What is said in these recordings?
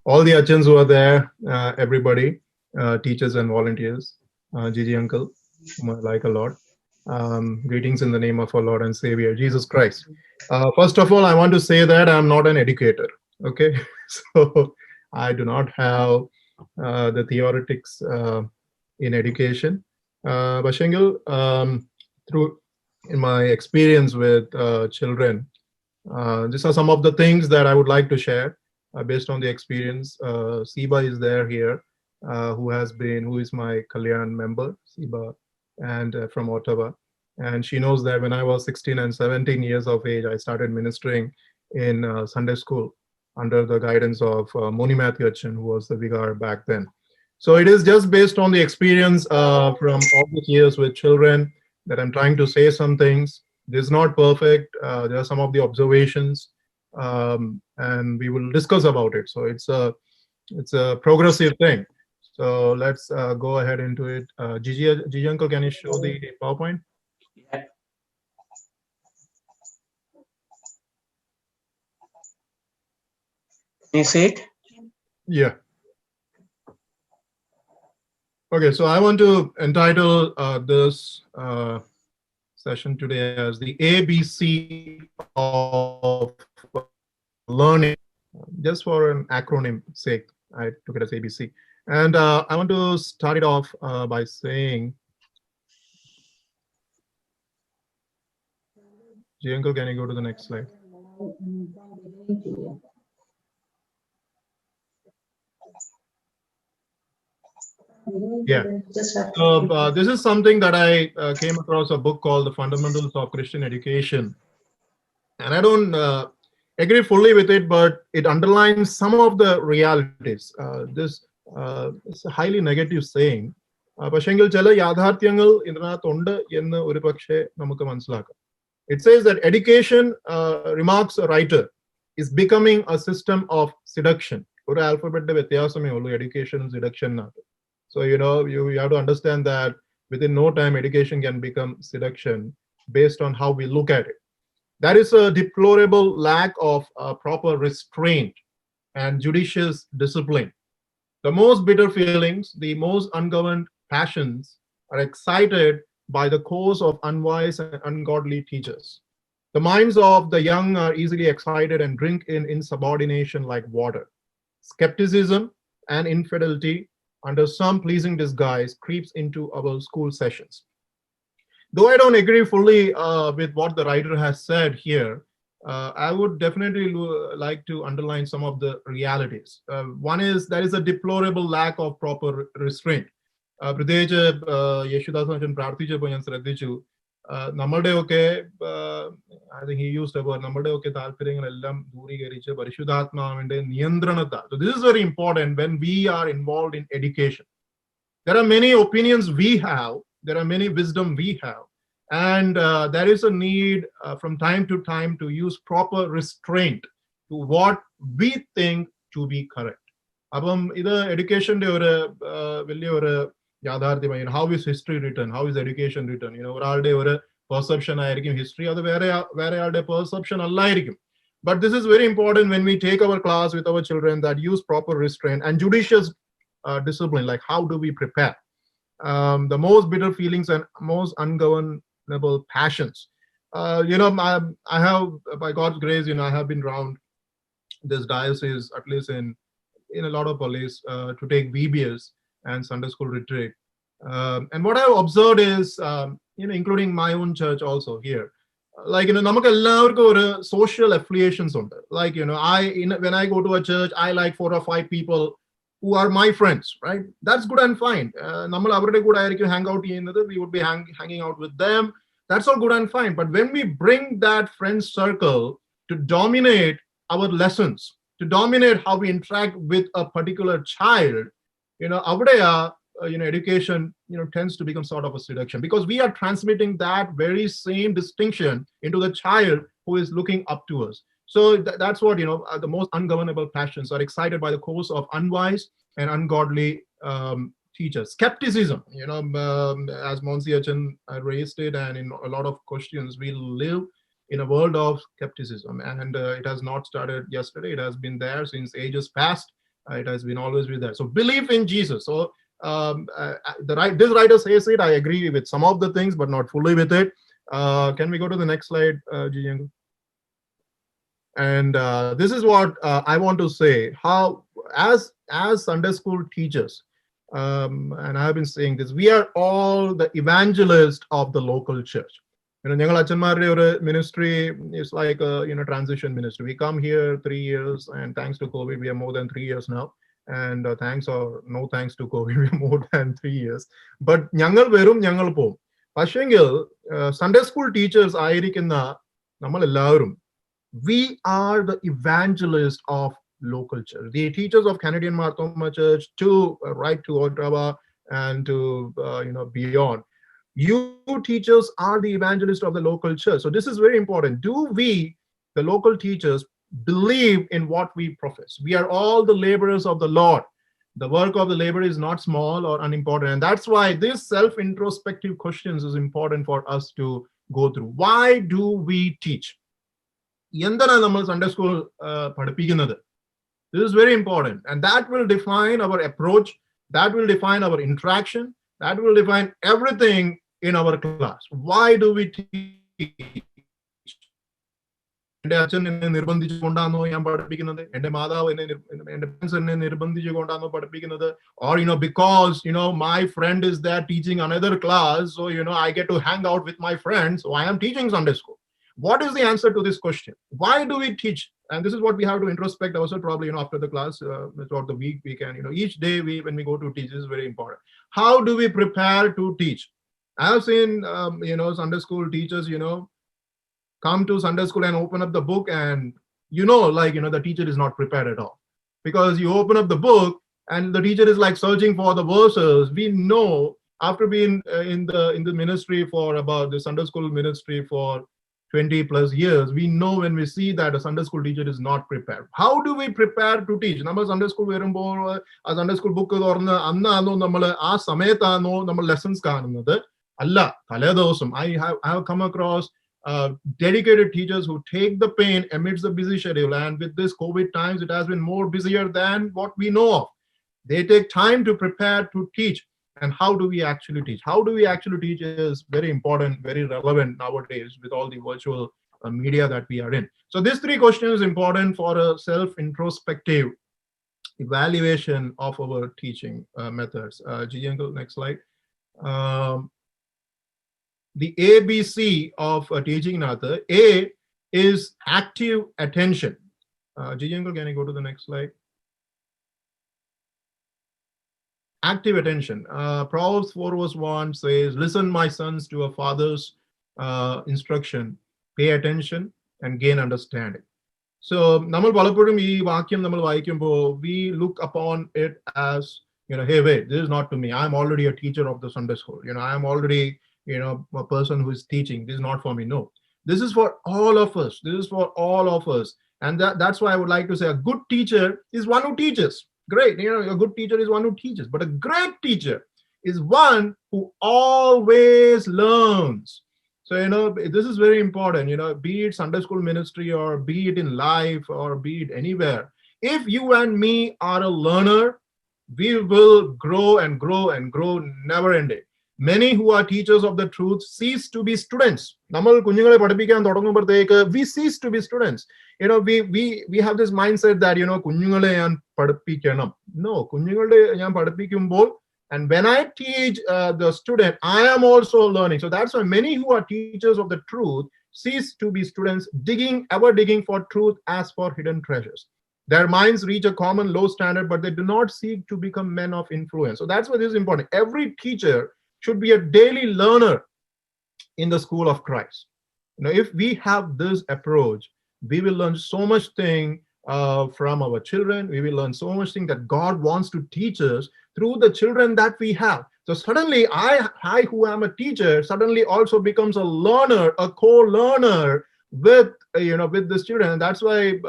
All the Achans who are there, everybody, teachers and volunteers, Gigi uncle, whom I like a lot. Greetings in the name of our Lord and Savior, Jesus Christ. First of all, I want to say that I'm not an educator, okay? So I do not have the theoretics in education. Bashengil, through in my experience with children, these are some of the things that I would like to share. Based on the experience. Siba is there here, who is my Kalyan member, Siba, and from Ottawa. And she knows that when I was 16 and 17 years of age, I started ministering in Sunday school under the guidance of Moni Matthew Achan, who was the Vicar back then. So it is just based on the experience from all these years with children that I'm trying to say some things. This is not perfect. There are some of the observations. And we will discuss about it. So it's a progressive thing. So let's go ahead into it. Gigi uncle, can you show the PowerPoint? Yeah. Can you see it? Yeah. Okay, so I want to entitle this session today as the ABC of learning, just for an acronym sake. I took it as ABC. And I want to start it off by saying, G uncle, can you go to the next slide? Yeah. So this is something that I came across a book called The Fundamentals of Christian Education. And I don't agree fully with it, but it underlines some of the realities. This is a highly negative saying. It says that education, remarks a writer, is becoming a system of seduction. Education and seduction. So, you have to understand that within no time, education can become seduction based on how we look at it. That is a deplorable lack of proper restraint and judicious discipline. The most bitter feelings, the most ungoverned passions are excited by the course of unwise and ungodly teachers. The minds of the young are easily excited and drink in insubordination like water. Skepticism and infidelity, under some pleasing disguise, creeps into our school sessions. Though I don't agree fully with what the writer has said here, I would definitely like to underline some of the realities. One is there is a deplorable lack of proper restraint. പ്രത്യേകിച്ച് യേശുദാസൻ പ്രാർത്ഥിച്ചപ്പോൾ ഞാൻ ശ്രദ്ധിച്ചു നമ്മുടെയൊക്കെ I think he used the word നമ്മുടെയൊക്കെ താല്പര്യങ്ങളെല്ലാം ദൂരീകരിച്ച് പരിശുദ്ധാത്മാവിന്റെ നിയന്ത്രണത്താൽ. So this is very important when we are involved in education. There are many opinions we have, there are many wisdom we have, and there is a need from time to time to use proper restraint to what we think to be correct. അപ്പം ഇത് എഡ്യൂക്കേഷന്റെ ഒരു വലിയ ഒരു യാഥാർത്ഥ്യമായി. How is history written? How is education written? ഒരാളുടെ ഒരു perception ആയിരിക്കും history, അത് വേറെ ആളുടെ perception അല്ലായിരിക്കും. But this is very important when we take our class with our children, that use proper restraint and judicious discipline, like how do we prepare. The most bitter feelings and most ungovernable passions. I have, by God's grace, I have been around this diocese, at least in a lot of police, to take VBS and Sunday school retreat. And what I've observed is, including my own church also here, like, നമുക്ക് എല്ലാവർക്കും ഒരു social affiliations ഉണ്ട്. Like, when I go to a church, I like 4 or 5 people who are my friends, right? That's good and fine. നമ്മൾ അവരുടെ കൂടെ ആയിരിക്കും hang out ചെയ്യുന്നത്. We would be hanging out with them. That's all good and fine. But when we bring that friend circle to dominate our lessons, to dominate how we interact with a particular child, avudeya, education, tends to become sort of a seduction, because we are transmitting that very same distinction into the child who is looking up to us. So that's what, the most ungovernable passions are excited by the course of unwise and ungodly teachers. Skepticism, as Monsignor Chen raised it, and in a lot of questions, we live in a world of skepticism, and it has not started yesterday. It has been there since ages past. It has been always been there. So belief in Jesus. So this writer says it. I agree with some of the things, but not fully with it. Can we go to the next slide, Jiyangu? And this is what I want to say. How, as Sunday school teachers, and I've been saying this, we are all the evangelists of the local church. Ministry is like a transition ministry. We come here 3 years, and thanks to COVID, we are more than 3 years now. And thanks or no thanks to COVID, we are more than 3 years. But nyangal verum nyangal pom. Pashengil Sunday school teachers ayirikkunna nammal ellarum. We are the evangelists of local church. The teachers of Canadian Thoma Church to right to Ottawa and to beyond. You teachers are the evangelists of the local church. So this is very important. Do we, the local teachers, believe in what we profess? We are all the laborers of the Lord. The work of the labor is not small or unimportant. And that's why this self-introspective questions is important for us to go through. Why do we teach? Sunday school this is very important, and that will define our approach, that will define our interaction, that will define everything in our class. Why do we teach? Or because my friend is there teaching another class, so I get to hang out with my friends, so I am teaching Sunday school. What is the answer to this question? Why do we teach? And this is what we have to introspect ourselves probably, after the class, throughout the week, we can, each day when we go to teach, this is very important. How do we prepare to teach? I have seen, Sunday school teachers, come to Sunday school and open up the book and, the teacher is not prepared at all. Because you open up the book and the teacher is like searching for the verses. We know, after being in the ministry for about the Sunday school ministry for 20 plus years, we know when we see that a Sunday school teacher is not prepared. How do we prepare to teach? Number Sunday school a Sunday school book lessons I have come across dedicated teachers who take the pain amidst the busy schedule, and with this COVID times, it has been more busier than what we know of. They take time to prepare to teach. And how do we actually teach? How do we actually teach is very important, very relevant nowadays with all the virtual media that we are in. So these three questions is important for a self-introspective evaluation of our teaching methods. G. Uncle, next slide. The ABC of teaching another. A is active attention. G. Uncle, can you go to the next slide? Active attention. Proverbs 4 verse 1 says, "Listen, my sons, to a father's instruction. Pay attention and gain understanding." So, we look upon it as, hey, wait, this is not to me. I'm already a teacher of the Sunday school. I'm already, a person who is teaching. This is not for me. No, this is for all of us. This is for all of us. And that's why I would like to say a good teacher is one who teaches. Great, a good teacher is one who teaches, but a great teacher is one who always learns. So, this is very important, be it Sunday school ministry or be it in life or be it anywhere. If you and me are a learner, we will grow and grow and grow, never ending. Many who are teachers of the truth cease to be students. We cease to be students. We have this mindset that, no, and when I teach the student, I am also learning. So that's why many who are teachers of the truth cease to be students, ever digging for truth as for hidden treasures. Their minds reach a common low standard, but they do not seek to become men of influence. So that's why this is important. Every teacher should be a daily learner in the school of Christ. If we have this approach, we will learn so much thing from our children. We will learn so much thing that God wants to teach us through the children that we have. So suddenly, I who am a teacher, suddenly also becomes a learner, a co-learner with with the student. And that's why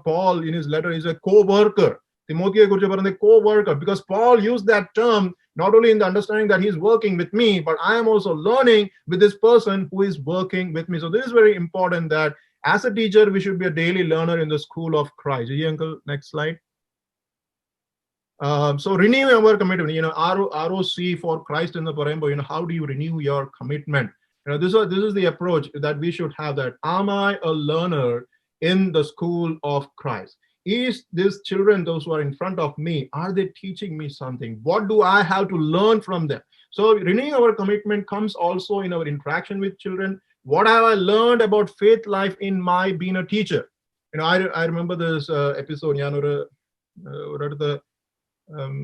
Paul in his letter is a co-worker. Timothy a co-worker, because Paul used that term not only in the understanding that he's working with me, but I am also learning with this person who is working with me. So this is very important, that as a teacher, we should be a daily learner in the school of Christ. Uncle, next slide. So renew our commitment. ROC for Christ in the Parembo. How do you renew your commitment? This is the approach that we should have. That am I a learner in the school of Christ? Is these children, those who are in front of me, are they teaching me something? What do I have to learn from them? So renewing our commitment comes also in our interaction with children. What have I learned about faith life in my being a teacher? I remember this episode.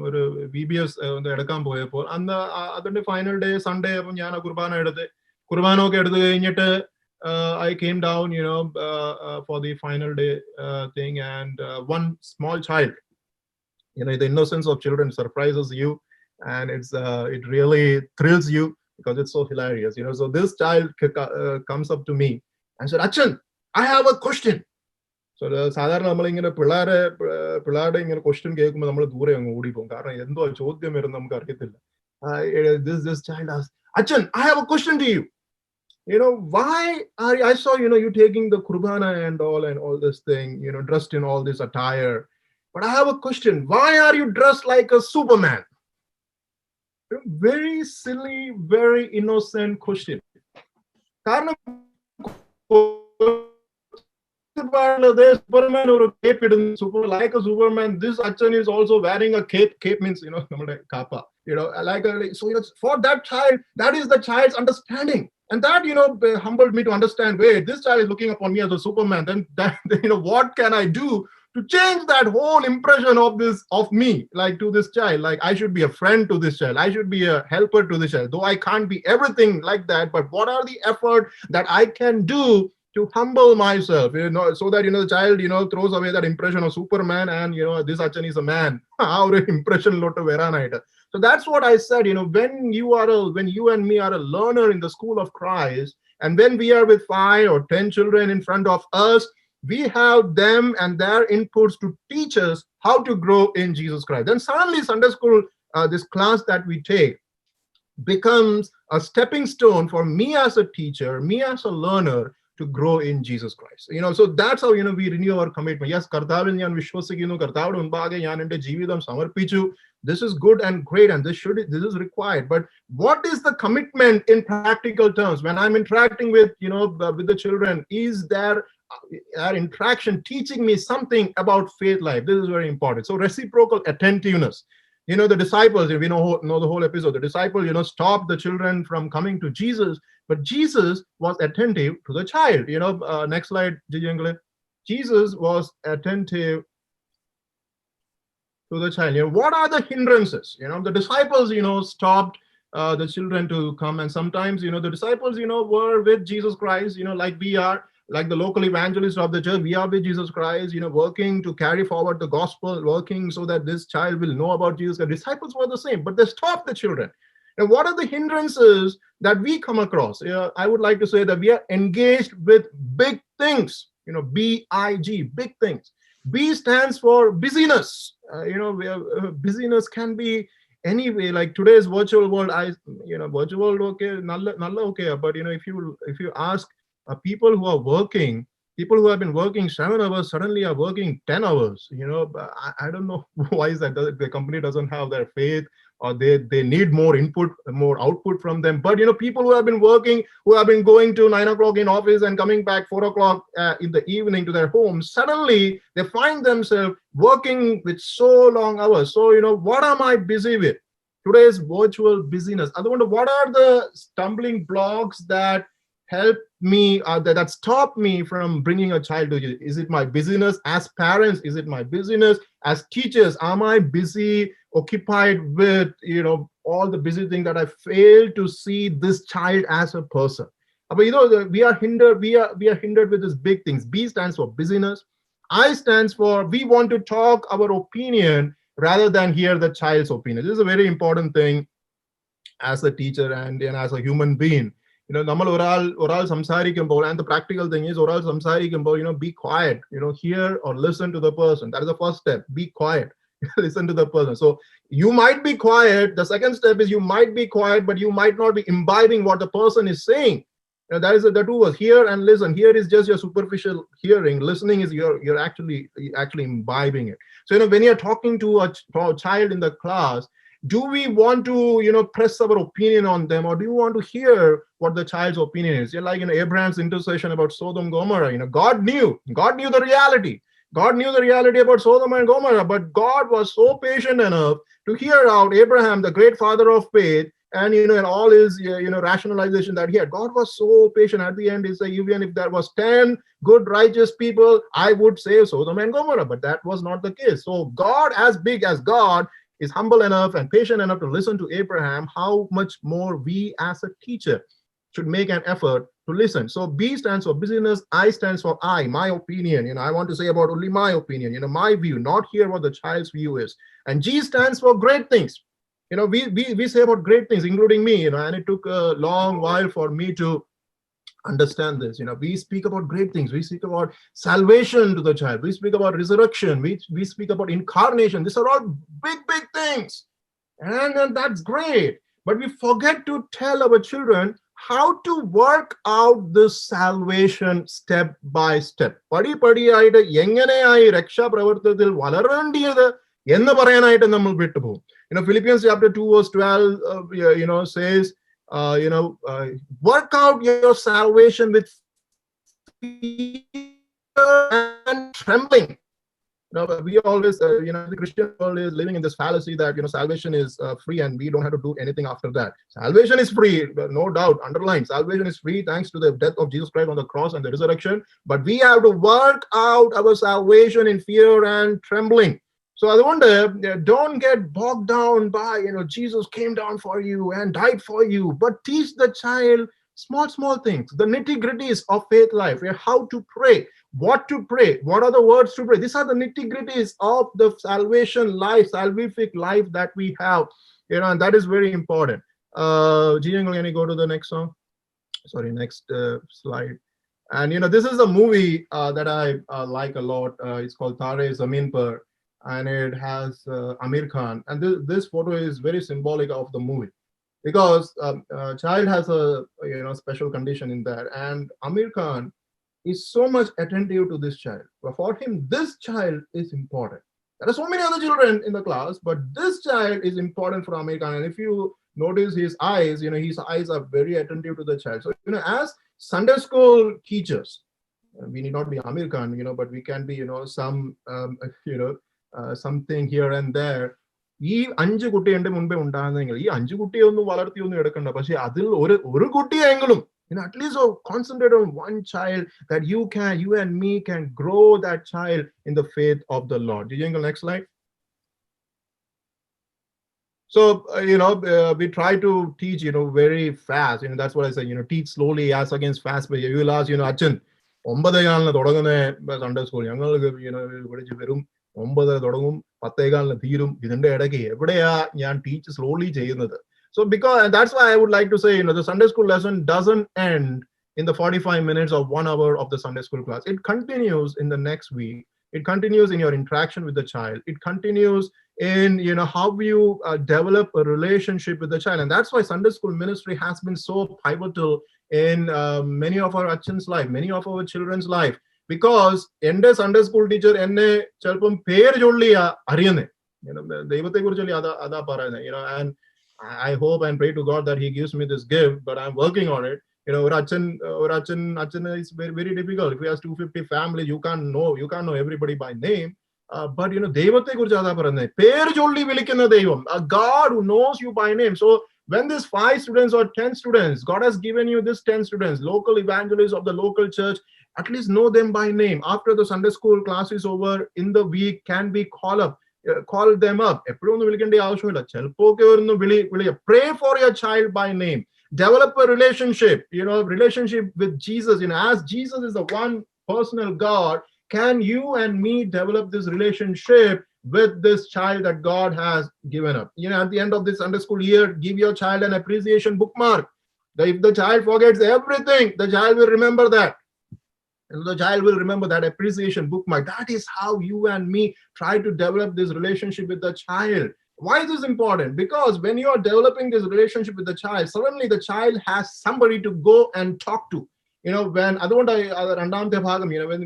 ഒരു VBS എടുക്കാൻ പോയപ്പോൾ അന്ന് അതിന്റെ final day Sunday അപ്പം ഞാൻ കുർബാന ഒക്കെ എടുത്ത് കഴിഞ്ഞിട്ട് I came down for the final day thing, and one small child, the innocence of children surprises you, and it really thrills you because it's so hilarious. So this child comes up to me and said, Achan, I have a question. So സാധാരണ നമ്മളിങ്ങനെ പിള്ളേരുടെ ഇങ്ങനെ question കേൾക്കുമ്പോൾ നമ്മൾ ദൂരെ അങ്ങ് ഓടിപ്പോകും, കാരണം എന്തോ ചോദ്യം വരുന്ന നമുക്ക് അറിയത്തില്ല. This child asked, Achan, I have a question to you. Why are I saw you taking the kurbana and all this thing, dressed in all this attire, but I have a question. Why are you dressed like a Superman? Very silly, very innocent question. കാരണം Superman or a cape like a Superman. This Achan is also wearing a cape. Cape means നമ്മുടെ kappa. So for that child, that is the child's understanding, and that humbled me to understand. Wait, this child is looking upon me as a Superman. Then what can I do to change that whole impression of me, like to this child? Like I should be a friend to this child. I should be a helper to this child. Though I can't be everything like that, but what are the effort that I can do to humble myself, so that the child throws away that impression of Superman, and this Achan is a man. Our impression lot of veranite. So that's what I said. When you and me are a learner in the school of Christ, and when we are with 5 or 10 children in front of us, we have them and their inputs to teach us how to grow in Jesus Christ. Then suddenly Sunday school, this class that we take, becomes a stepping stone for me as a teacher, me as a learner, to grow in Jesus Christ. So that's how we renew our commitment. Yes, കർത്താവിൽ ഞാൻ വിശ്വസിക്കുന്നു, കർത്താവിന്റെ മുൻപാകെ ഞാൻ എൻ്റെ ജീവിതം സമർപ്പിച്ചു. This is good and great, and this is required. But what is the commitment in practical terms when I'm interacting with with the children? Is their interaction teaching me something about faith life? This is very important. So reciprocal attentiveness. The disciples, we know the whole episode. The disciples, stopped the children from coming to Jesus, but Jesus was attentive to the child. Next slide, Jesus was attentive to the child. What are the hindrances? The disciples, stopped the children to come, and sometimes, the disciples, were with Jesus Christ, like we are. Like the local evangelists of the church, we are with Jesus Christ, working to carry forward the gospel, working so that this child will know about Jesus. The disciples were the same, but they stopped the children. And what are the hindrances that we come across? I would like to say that we are engaged with big things, BIG, big things. B stands for busyness. Busyness can be anyway, like today's virtual world. Virtual world, okay, nalla okay, but if you ask people who are working, people who have been working 7 hours suddenly are working 10 hours. I don't know why is that. The company doesn't have their faith, or they need more input, more output from them. But people who have been working, who have been going to 9 o'clock in office and coming back 4 o'clock in the evening to their homes, suddenly they find themselves working with so long hours. So what am I busy with? Today's virtual busyness. I wonder, what are the stumbling blocks that help me, that stop me from bringing a child to Jesus? Is it my busyness as parents? Is it my busyness as teachers? Am I busy, occupied with all the busy things that I fail to see this child as a person? But we are hindered. We are hindered with these big things. B stands for busyness. I stands for we want to talk our opinion rather than hear the child's opinion. This is a very important thing as a teacher and as a human being. നമ്മൾ ഒരാൾ സംസാരിക്കുമ്പോൾ, and the practical thing is, ഒരാൾ സംസാരിക്കുമ്പോൾ, be quiet, hear or listen to the person. That is the first step. Be quiet. Listen to the person. So you might be quiet. The second step is you might be quiet, but you might not be imbibing what the person is saying. That is the two words, hear and listen. Hear is just your superficial hearing. Listening is you're actually imbibing it. So when you're talking to a child in the class, do we want to press our opinion on them, or do you want to hear what the child's opinion is? Like Abraham's intercession about Sodom and Gomorrah. God knew the reality. God knew the reality about Sodom and Gomorrah, but God was so patient enough to hear out Abraham, the great father of faith, and and all his rationalization that he had. God was so patient. At the end, he said, even if there was 10 good righteous people, I would save Sodom and Gomorrah. But that was not the case. So God, as big as God, is humble enough and patient enough to listen to Abraham. How much more we as a teacher should make an effort to listen. So B stands for busyness, I stands for I, my opinion. I want to say about only my opinion, my view, not hear what the child's view is. And G stands for great things. We say about great things, including me, and it took a long while for me to understand this. We speak about great things. We speak about salvation to the child. We speak about resurrection. We speak about incarnation. These are all big things. And that's great. But we forget to tell our children how to work out this salvation step by step. പടിയായിട്ട് എങ്ങനെയായി രക്ഷാപ്രവർത്തനത്തിൽ വളരേണ്ടിയത് എന്ന് പറയാനായിട്ട് നമ്മൾ വിട്ടുപോകും. Philippians chapter 2 verse 12 says, work out your salvation with fear and trembling. We always, the Christian world is living in this fallacy that, salvation is free and we don't have to do anything after that. Salvation is free, no doubt, underline. Salvation is free thanks to the death of Jesus Christ on the cross and the resurrection. But we have to work out our salvation in fear and trembling. So I wonder, don't get bogged down by, Jesus came down for you and died for you, but teach the child small things, the nitty-gritties of faith life, how to pray, what to pray, what are the words to pray. These are the nitty-gritties of the salvation life, salvific life that we have, and that is very important. Jian, can you go to the next song? Sorry, next slide. And, this is a movie that I like a lot. It's called Tare Zameen Par. And it has Amir Khan. And this photo is very symbolic of the movie, because child has a special condition in that, and Amir Khan is so much attentive to this child. But for him, this child is important. There are so many other children in the class, but this child is important for Amir Khan. And if you notice his eyes, his eyes are very attentive to the child. So as Sunday school teachers, we need not be Amir Khan, but we can be some something here and there. ഈ 5 കുട്ടി എന്റെ മുൻപേ ഉണ്ടാകുന്നെങ്കിൽ ഈ 5 കുട്ടിയെ ഒന്നും വളർത്തിയൊന്നും എടുക്കണ്ട, പക്ഷെ അതിൽ ഒരു കുട്ടിയെങ്കിലും at least concentrate on one child, that you and me can grow that child in the faith of the Lord. Did you go next slide? So we try to teach very fast. That's what I say, teach slowly as against fast. But you will ask, Achan 9 തുടങ്ങുന്ന Sunday school ഞങ്ങൾക്ക് പഠിച്ച് വരും, 9 തുടങ്ങും, 10 തീരും, ഇതിന്റെ ഇടയ്ക്ക് എവിടെയാ ഞാൻ ടീച്ച് സ്ലോലി ചെയ്യുന്നത്? So and that's why I would like to say, the Sunday school lesson doesn't end in the 45 minutes or 1 hour of the Sunday school class. It continues in the next week. It continues in your interaction with the child. It continues in how you develop a relationship with the child. And that's why Sunday school ministry has been so pivotal in many of our Achan's life, many of our children's life. Because എൻ്റെ Sunday school teacher എന്നെ ചിലപ്പം പേര് ചൊല്ലിയാ അറിയുന്നേ, ദൈവത്തെ കുറിച്ചല്ലേ അതാ പറയുന്നത്. And I hope and pray to God that he gives me this gift, but I'm working on it. ഒരു അച്ഛൻ is very, very difficult. If he has 250 families, you can't know everybody by name. But ദൈവത്തെ കുറിച്ച് അതാ പറയുന്നത്, പേര് ചൊല്ലി വിളിക്കുന്ന ദൈവം, a God who knows you by name. So when these 5 students or 10 students, God has given you this 10 students, local evangelists of the local church, at least know them by name. After the Sunday school class is over, in the week, can be call them up. Pray for your child by name. Develop a relationship with Jesus. As Jesus is the one personal God, can you and me develop this relationship with this child that God has given up? At the end of this Sunday school year, give your child an appreciation bookmark. If the child forgets everything, the child will remember that. And the child will remember that appreciation bookmark. That is how you and me try to develop this relationship with the child. Why is this important? Because when you are developing this relationship with the child, suddenly the child has somebody to go and talk to. When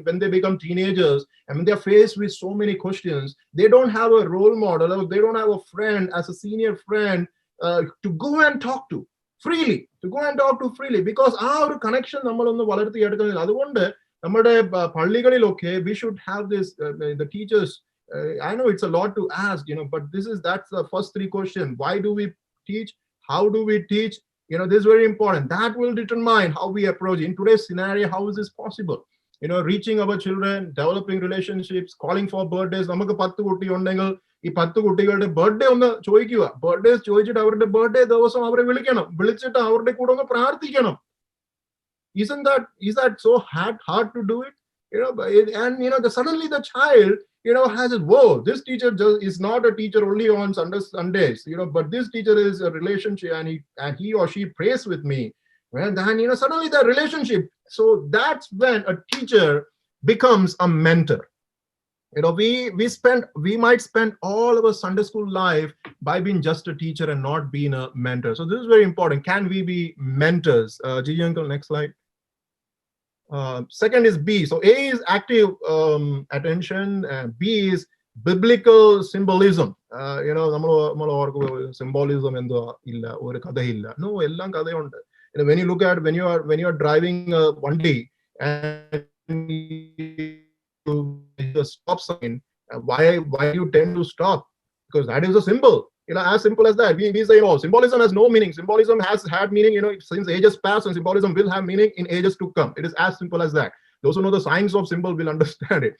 when they become teenagers and when they're faced with so many questions, they don't have a role model, or they don't have a friend as a senior friend to go and talk to freely, because our connection നമ്മളൊന്ന് വളർത്തിയെടുക്കുന്നില്ല. അതുകൊണ്ട് നമ്മുടെ പള്ളികളിലൊക്കെ we should have this, the teachers, I know it's a lot to ask, but that's the first three questions. Why do we teach? How do we teach? This is very important. That will determine how we approach. In today's scenario, how is this possible? Reaching our children, developing relationships, calling for birthdays. നമുക്ക് 10 കുട്ടി ഉണ്ടെങ്കിൽ ഈ 10 കുട്ടികളുടെ birthday ഒന്ന് ചോദിക്കുക. Birthdays ചോദിച്ചിട്ട് അവരുടെ birthday ദിവസം അവരെ വിളിച്ചിട്ട് അവരുടെ കൂടെ ഒന്ന് പ്രാർത്ഥിക്കണം. Is that so hard to do it? Suddenly the child has it. Whoa, this teacher is not a teacher only on Sundays, but this teacher is a relationship, and he or she prays with me. Well, then suddenly the relationship. So that's when a teacher becomes a mentor. We might spend all of our Sunday school life by being just a teacher and not being a mentor. So this is very important. Can we be mentors? Gigi uncle, next slide. Second is B. So A is active attention. B is biblical symbolism. Symbolism endo illa oru kada illa. No, ellam kadayundu. When you look at when you are driving one day and the stop sign, why you tend to stop? Because that is a symbol. As simple as that. We say, symbolism has no meaning. Symbolism has had meaning, since ages past, and symbolism will have meaning in ages to come. It is as simple as that. Those who know the science of symbol will understand it.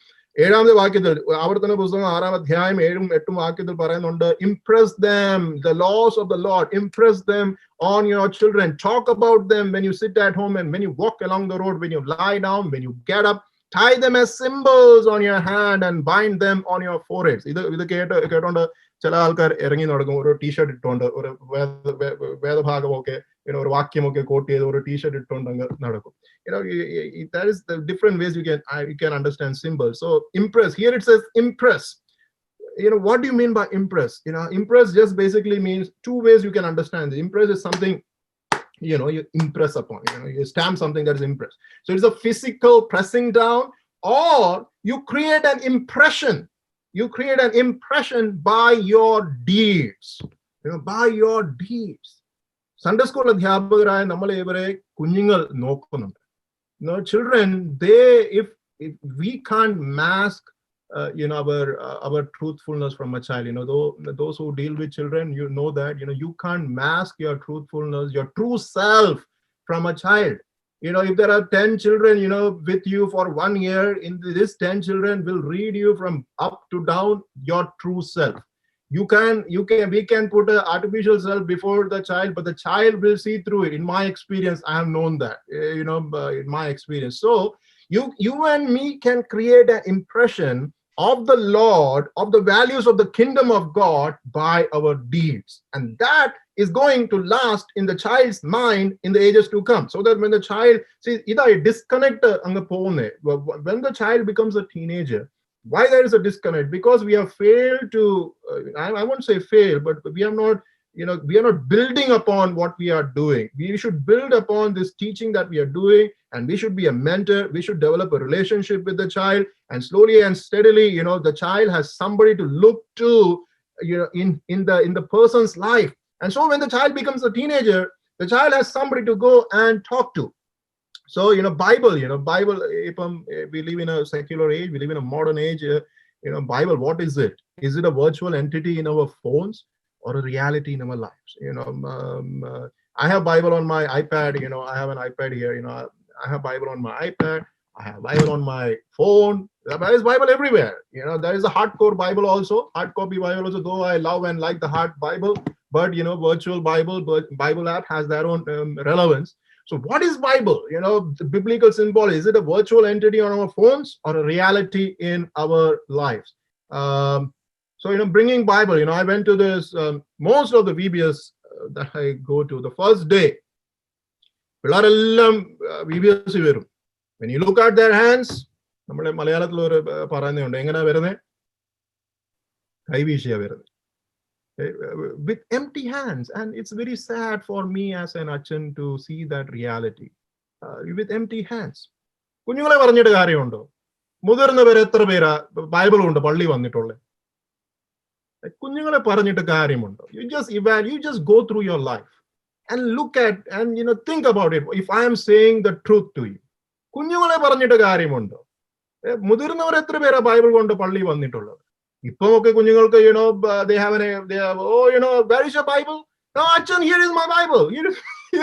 ഏഴാമത്തെ വാക്യത്തിൽ ആവർത്തന പുസ്തകം 6-ാം അധ്യായം 7-ഉം 8-ഉം വാക്യത്തിൽ പറയുന്നുണ്ട്, impress them, the laws of the Lord, impress them on your children. Talk about them when you sit at home and when you walk along the road, when you lie down, when you get up. Tie them as symbols on your hand and bind them on your foreheads. ഇത് കേട്ടോണ്ട് ചില ആൾക്കാർ ഇറങ്ങി നടക്കും, ഒരു T shirt ഇട്ടുകൊണ്ട്, ഒരു വേദഭാഗമൊക്കെ ഒരു വാക്യമൊക്കെ കോട്ട് ചെയ്ത് ഒരു ടീഷർട്ട് ഇട്ടുകൊണ്ട് അങ്ങ് നടക്കും. That is the different ways you can understand symbols. So impress, here it says impress. What do you mean by impress? Impress just basically means two ways you can understand it. Impress is something you impress upon, you stamp something that is impressed. So it's a physical pressing down, or you create an impression. You create an impression by your deeds. By your deeds. Sunday school അധ്യാപകരായ നമ്മളെ ഇവരെ കുഞ്ഞുങ്ങൾ നോക്കുന്നുണ്ട്. Children, if we can't mask our truthfulness from a child, those who deal with children, that you can't mask your truthfulness, your true self from a child. If there are 10 children with you for 1 year, this 10 children will read you from up to down your true self. We can put an artificial self before the child, but the child will see through it. In my experience, I have known that, in my experience. So you and me can create an impression of the Lord, of the values of the kingdom of God by our deeds. And that is going to last in the child's mind in the ages to come. So that when the child, disconnect, when the child becomes a teenager, why there is a disconnect? Because we have failed to, I won't say fail, but we are not building upon what we are doing. We should build upon this teaching that we are doing, and we should be a mentor. We should develop a relationship with the child, and slowly and steadily, the child has somebody to look to, in the person's life. And so when the child becomes a teenager, the child has somebody to go and talk to. So, Bible, we live in a secular age, we live in a modern age. Bible, what is it? Is it a virtual entity in our phones or a reality in our lives? I have Bible on my iPad, I have an iPad here, I have Bible on my iPad, I have Bible on my phone. There is Bible everywhere. There is a hardcore Bible also, hard copy Bible also, though I love and like the hard Bible, but, virtual Bible app has their own relevance. So what is Bible? The biblical symbol, is it a virtual entity on our phones or a reality in our lives? So, bringing Bible, I went to this, most of the VBS that I go to, the first day, പിള്ളേരെല്ലാം VBS വരും. When you look at their hands, നമ്മുടെ മലയാളത്തിൽ ഒരു പറയുന്നുണ്ട്, എങ്ങനെയാ വരുന്നത്? കൈവീശിയാ വരുന്നത്. With empty hands, and it's very sad for me as an Achan to see that reality. With empty hands. കുഞ്ഞുങ്ങളെ പറഞ്ഞിട്ട് കാര്യമുണ്ടോ? മുതിർന്നവർ എത്ര പേരാ ബൈബിൾ കൊണ്ട് പള്ളി വന്നിട്ടുള്ളത്? കുഞ്ഞുങ്ങളെ പറഞ്ഞിട്ട് കാര്യമുണ്ടോ? You just go through your life and look at and think about it. If I am saying the truth to you, കുഞ്ഞുങ്ങളെ പറഞ്ഞിട്ട് കാര്യമുണ്ടോ? മുതിർന്നവർ എത്ര പേരാ ബൈബിൾ കൊണ്ട് പള്ളി വന്നിട്ടുള്ളത്? ഇപ്പം ഒക്കെ കുഞ്ഞുങ്ങൾക്ക് they have where is your Bible? No, Achan, here is my Bible. Here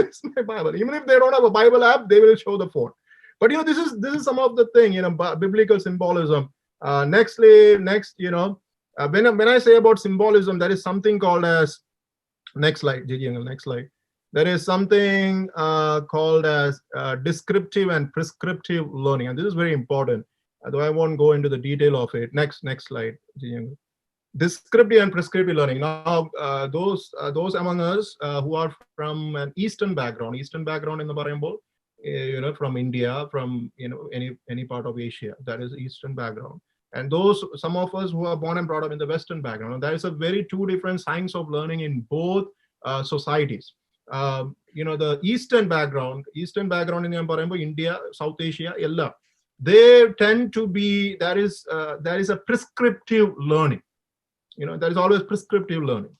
is my Bible. Even if they don't have a Bible app, they will show the phone. But this is some of the thing, biblical symbolism. Next, when I say about symbolism, there is something called as, next slide, Gigi, next slide. There is something called as descriptive and prescriptive learning, and this is very important. Though I won't go into the detail of it. Next slide, Gigi. Descriptive and prescriptive learning. Now, those among us who are from an Eastern background in the Parayambo, from India, from any part of Asia, that is Eastern background, and some of us who are born and brought up in the Western background, and there is a very two different kinds of learning in both societies. The Eastern background in Parayambo, India, South Asia, ella, they tend to be, there is a prescriptive learning. There is always prescriptive learning.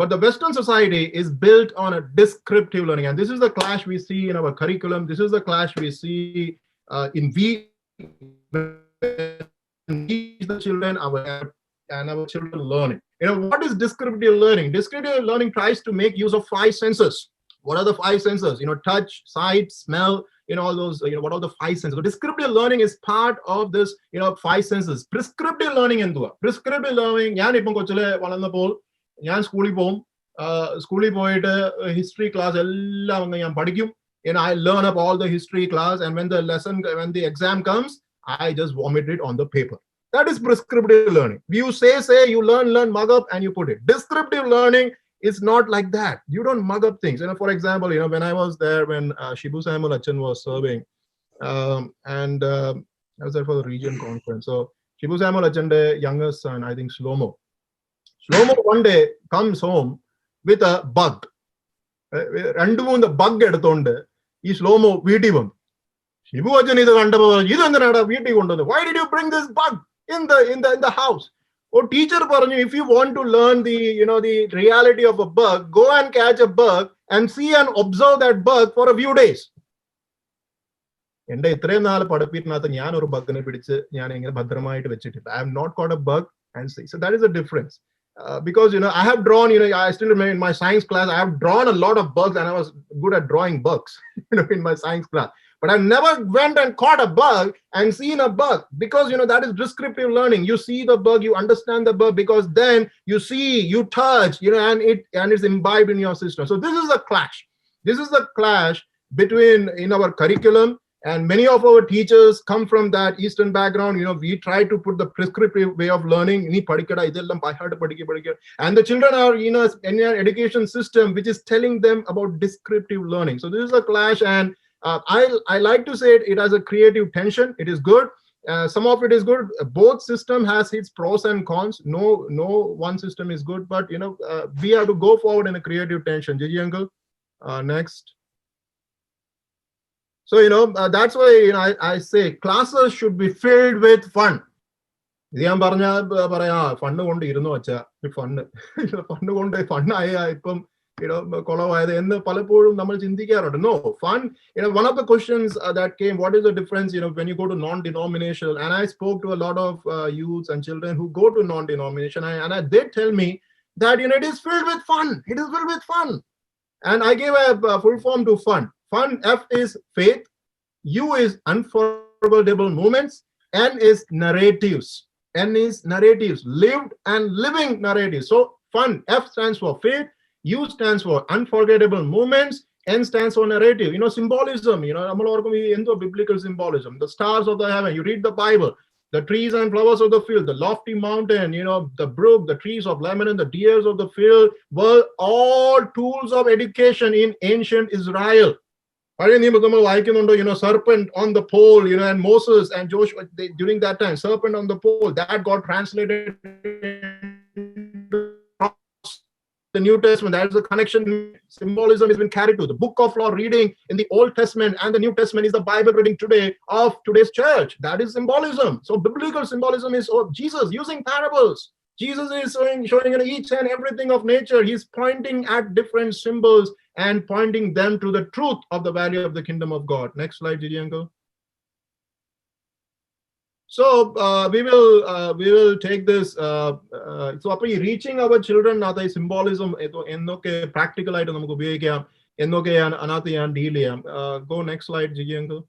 But the Western society is built on a descriptive learning. And this is the clash we see in our curriculum. This is the clash we see in the children, our children learning. What is descriptive learning? Descriptive learning tries to make use of 5 senses. What are the 5 senses? Touch, sight, smell, all those, what are the 5 senses? So descriptive learning is part of this, 5 senses. Prescriptive learning enduva. Prescriptive learning, ഞാൻ സ്കൂളിൽ പോയിട്ട് history class എല്ലാം ഞാൻ പഠിക്കും. I learn up all the history class, and when the exam comes, I just vomit it on the paper. That is prescriptive learning. You say, you learn, mug up, and you put it. Descriptive learning is not like that. You don't mug up things. For example, when I was there, when Shibu Samuel Achan was serving, and I was there for the region conference. So Shibu Samuel Achan's youngest son, I think Shlomo one day comes home with a bug. The bug എടുത്തോണ്ട് ഈ Shlomo വീട്ടിൽ വന്നു. Shibu Achan ഇത് കണ്ടപ്പോൾ ഇതെന്തിനാടാ വീട്ടിൽ കൊണ്ടുവന്നത്? Why did you bring this bug in the house? Teacher പറഞ്ഞു, if you want to learn the reality of a bug, go and catch a bug and see and observe that bug for a few days. എന്റെ ഇത്രയും നാൾ പഠിപ്പിനകത്ത് ഞാൻ ഒരു ബഗ്ഗിനെ പിടിച്ച് ഞാൻ ഇങ്ങനെ ഭദ്രമായിട്ട് വെച്ചിട്ടില്ല. I have not caught a bug and see. So that is the difference. Because I have drawn, I still remember in my science class, I have drawn a lot of bugs, and I was good at drawing bugs, in my science class. But I never went and caught a bug and seen a bug, because that is descriptive learning. You see the bug, you understand the bug, because then you see, you touch, and it's imbibed in your system. So this is a clash. This is the clash between in our curriculum. And many of our teachers come from that Eastern background. We try to put the prescriptive way of learning. And the children are in an education system which is telling them about descriptive learning. So this is a clash, and I like to say it as a creative tension. It is good. Some of it is good. Both system has its pros and cons. No one system is good, but we have to go forward in a creative tension. Gigi uncle, next. So that's why I say classes should be filled with fun. ഇത് ഞാൻ പറയാ fund കൊണ്ട് ഇരുന്നു വെച്ചാ fund കൊണ്ട് ഫണ്ണായ ഇപ്പം കൊളവായത് എന്ന് പലപ്പോഴും നമ്മൾ ചിന്തിക്കാറുണ്ട്. No, fun. One of the questions that came, what is the difference when you go to non-denominational? And I spoke to a lot of youths and children who go to non-denomination, and they tell me that it is filled with fun. It is filled with fun. And I gave a full form to fun. Fun, F is faith, U is unforgettable moments, N is narratives. N is narratives, lived and living narratives. So fun, F stands for faith, U stands for unforgettable moments, N stands for narrative. Symbolism, biblical symbolism. The stars of the heaven, you read the Bible, the trees and flowers of the field, the lofty mountain, the brook, the trees of Lebanon, the deers of the field were all tools of education in ancient Israel. Serpent on the pole, and Moses and Joshua, during that time, serpent on the pole, that got translated into the New Testament. That is the connection. Symbolism has been carried to the book of law reading in the Old Testament, and the New Testament is the Bible reading today of today's church. That is symbolism. So biblical symbolism is Jesus using parables. Jesus is showing each and everything of nature. He's pointing at different symbols and pointing them to the truth of the value of the kingdom of God. Next slide, Gigi uncle. So we will take this. So reaching our children, symbolism, practical item, go next slide, Gigi uncle.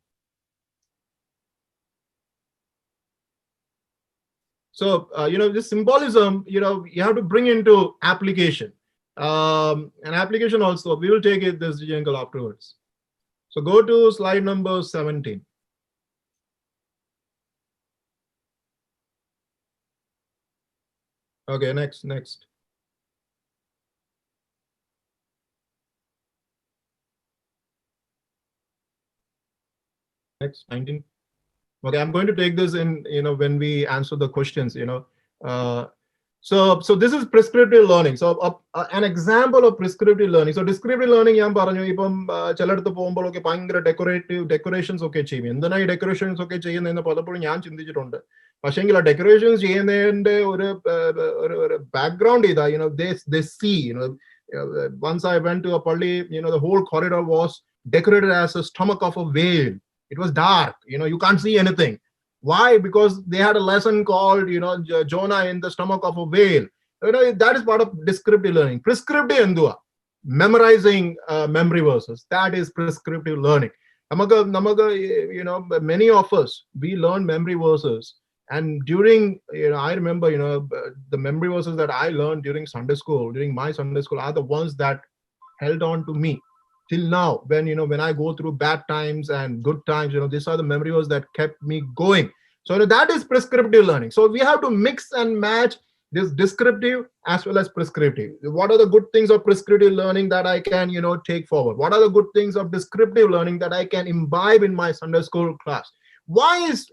So, this symbolism, you have to bring into application. An application also, we will take it this Gigi uncle afterwards. So go to slide number 17. Okay, next. Next, 19. Okay, I'm going to take this in, when we answer the questions, So this is prescriptive learning. So an example of prescriptive learning. So descriptive learning, decorations okay cheyum. Endanai decorations okay cheyyunnu ennu palapozhum njan chindichittundu. Pashenkil decorations cheyyunninte oru background ida, they see, once I went to a palli, the whole corridor was decorated as a stomach of a whale. It was dark, you can't see anything. Why? Because they had a lesson called, Jonah in the stomach of a whale. That is part of descriptive learning. Prescriptive endua, memorizing memory verses. That is prescriptive learning. Many of us, we learn memory verses. And during, I remember, the memory verses that I learned during Sunday school, during my Sunday school, are the ones that held on to me till now. When I go through bad times and good times, these are the memory verses that kept me going. So that is prescriptive learning. So we have to mix and match this descriptive as well as prescriptive. What are the good things of prescriptive learning that I can, take forward? What are the good things of descriptive learning that I can imbibe in my Sunday school class? Why is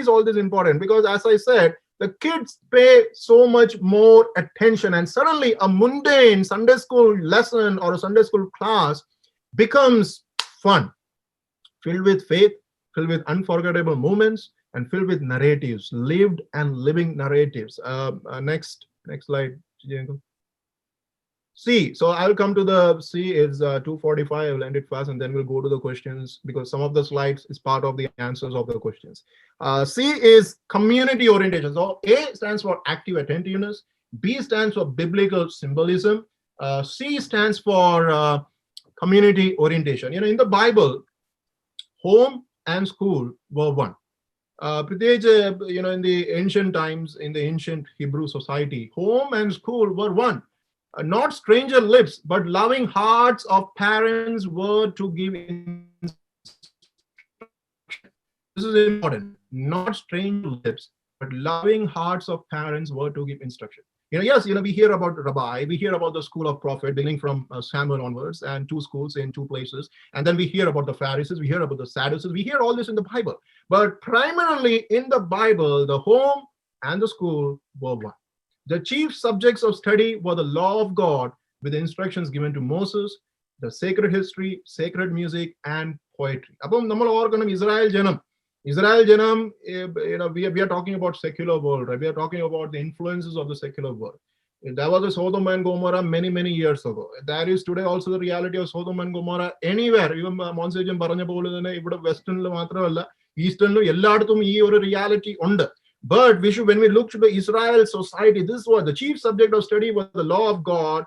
all this important? Because as I said, the kids pay so much more attention, and suddenly a mundane Sunday school lesson or a Sunday school class becomes fun, filled with faith, filled with unforgettable moments, and filled with narratives, lived and living narratives. Next slide, C. So I'll come to the C. Is 2:45. I will end it fast, and then we'll go to the questions, because some of the slides is part of the answers of the questions. C is community orientation. So A stands for active attentiveness. B stands for biblical symbolism. C stands for community orientation. In the Bible, home and school were one. In the ancient times, in the ancient Hebrew society, home and school were one. Not stranger lips, but loving hearts of parents were to give instruction. This is important. Not stranger lips, but loving hearts of parents were to give instruction. Yes, we hear about Rabbi, we hear about the school of prophet, beginning from Samuel onwards, and 2 schools in 2 places. And then we hear about the Pharisees, we hear about the Sadducees, we hear all this in the Bible. But primarily in the Bible, the home and the school were one. The chief subjects of study were the law of God, with instructions given to Moses, the sacred history, sacred music, and poetry. Israel Janam, we are talking about secular world, right? We are talking about the influences of the secular world. There was a Sodom and Gomorrah many years ago. That is today also the reality of Sodom and Gomorrah anywhere. Even Monsignor Paranja pole thane ivide Western lu matramalla, Eastern lu elladuthum ee oru reality undu. But when we look to the Israel society, this was the chief subject of study was the law of God,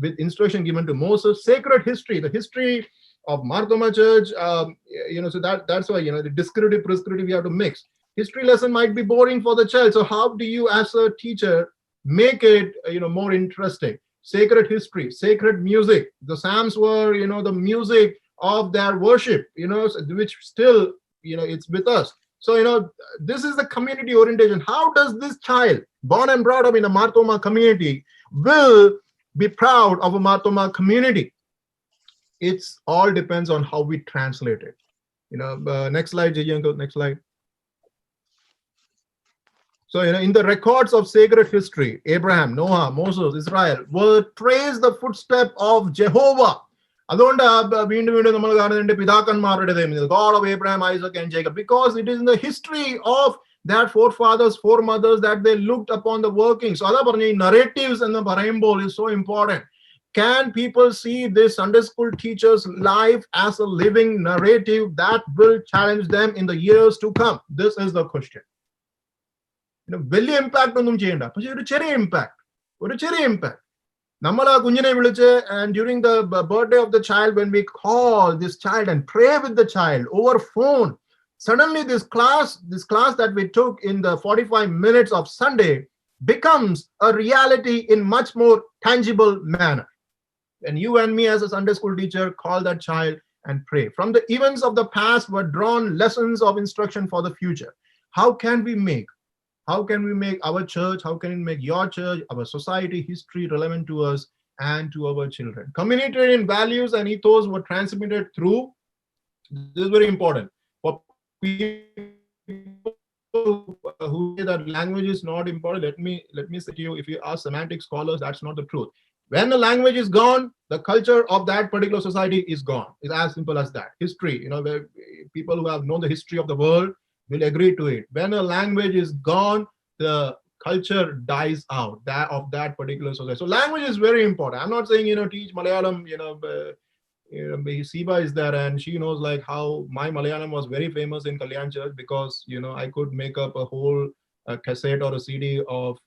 with instruction given to Moses, sacred history, the history of Thoma Church. So that's why the descriptive, prescriptive we have to mix. History lesson might be boring for the child. So how do you, as a teacher, make it more interesting? Sacred history, sacred music. The Psalms were the music of their worship. Which still it's with us. So, this is the community orientation. How does this child, born and brought up in a Thoma community, will be proud of a Thoma community? It's all depends on how we translate it. Next slide, Gigi uncle, next slide. So, in the records of sacred history, Abraham, Noah, Moses, Israel will trace the footstep of Jehovah. അതുകൊണ്ട് വീണ്ടും വീണ്ടും നമ്മൾ കാണുന്നുണ്ട് പിതാക്കന്മാരുടെ ദൈവം, God of Abraham, Isaac and Jacob, because it is in the history of their forefathers, foremothers that they looked upon the workings. So അതാ പറഞ്ഞ narratives എന്ന് പറയുമ്പോൾ is so important. Can people see this Sunday school teacher's life as a living narrative that will challenge them in the years to come? This is the question. വലിയ impact ഒന്നും ചെയ്യണ്ട, പക്ഷെ ഒരു ചെറിയ ഇമ്പാക്ട് നമ്മൾ ആ കുഞ്ഞിനെ വിളിച്ച്, and during the birthday of the child, when we call this child and pray with the child over phone, suddenly this class that we took in the 45 minutes of Sunday becomes a reality in much more tangible manner. And you and me as a Sunday school teacher call that child and pray. From the events of the past were drawn lessons of instruction for the future. How can we make our church, how can we make your church, our society, history relevant to us and to our children? Communitarian values and ethos were transmitted through, this is very important, for people who say that language is not important. Let me say to you, if you ask semantic scholars, that's not the truth. When the language is gone, the culture of that particular society is gone. It's as simple as that. History, the people who have known the history of the world will agree to it. When a language is gone, the culture dies out of that particular society. So language is very important. I'm not saying, teach Malayalam, Siba is there and she knows like how my Malayalam was very famous in Kalyan Church because, I could make up a whole cassette or a CD of,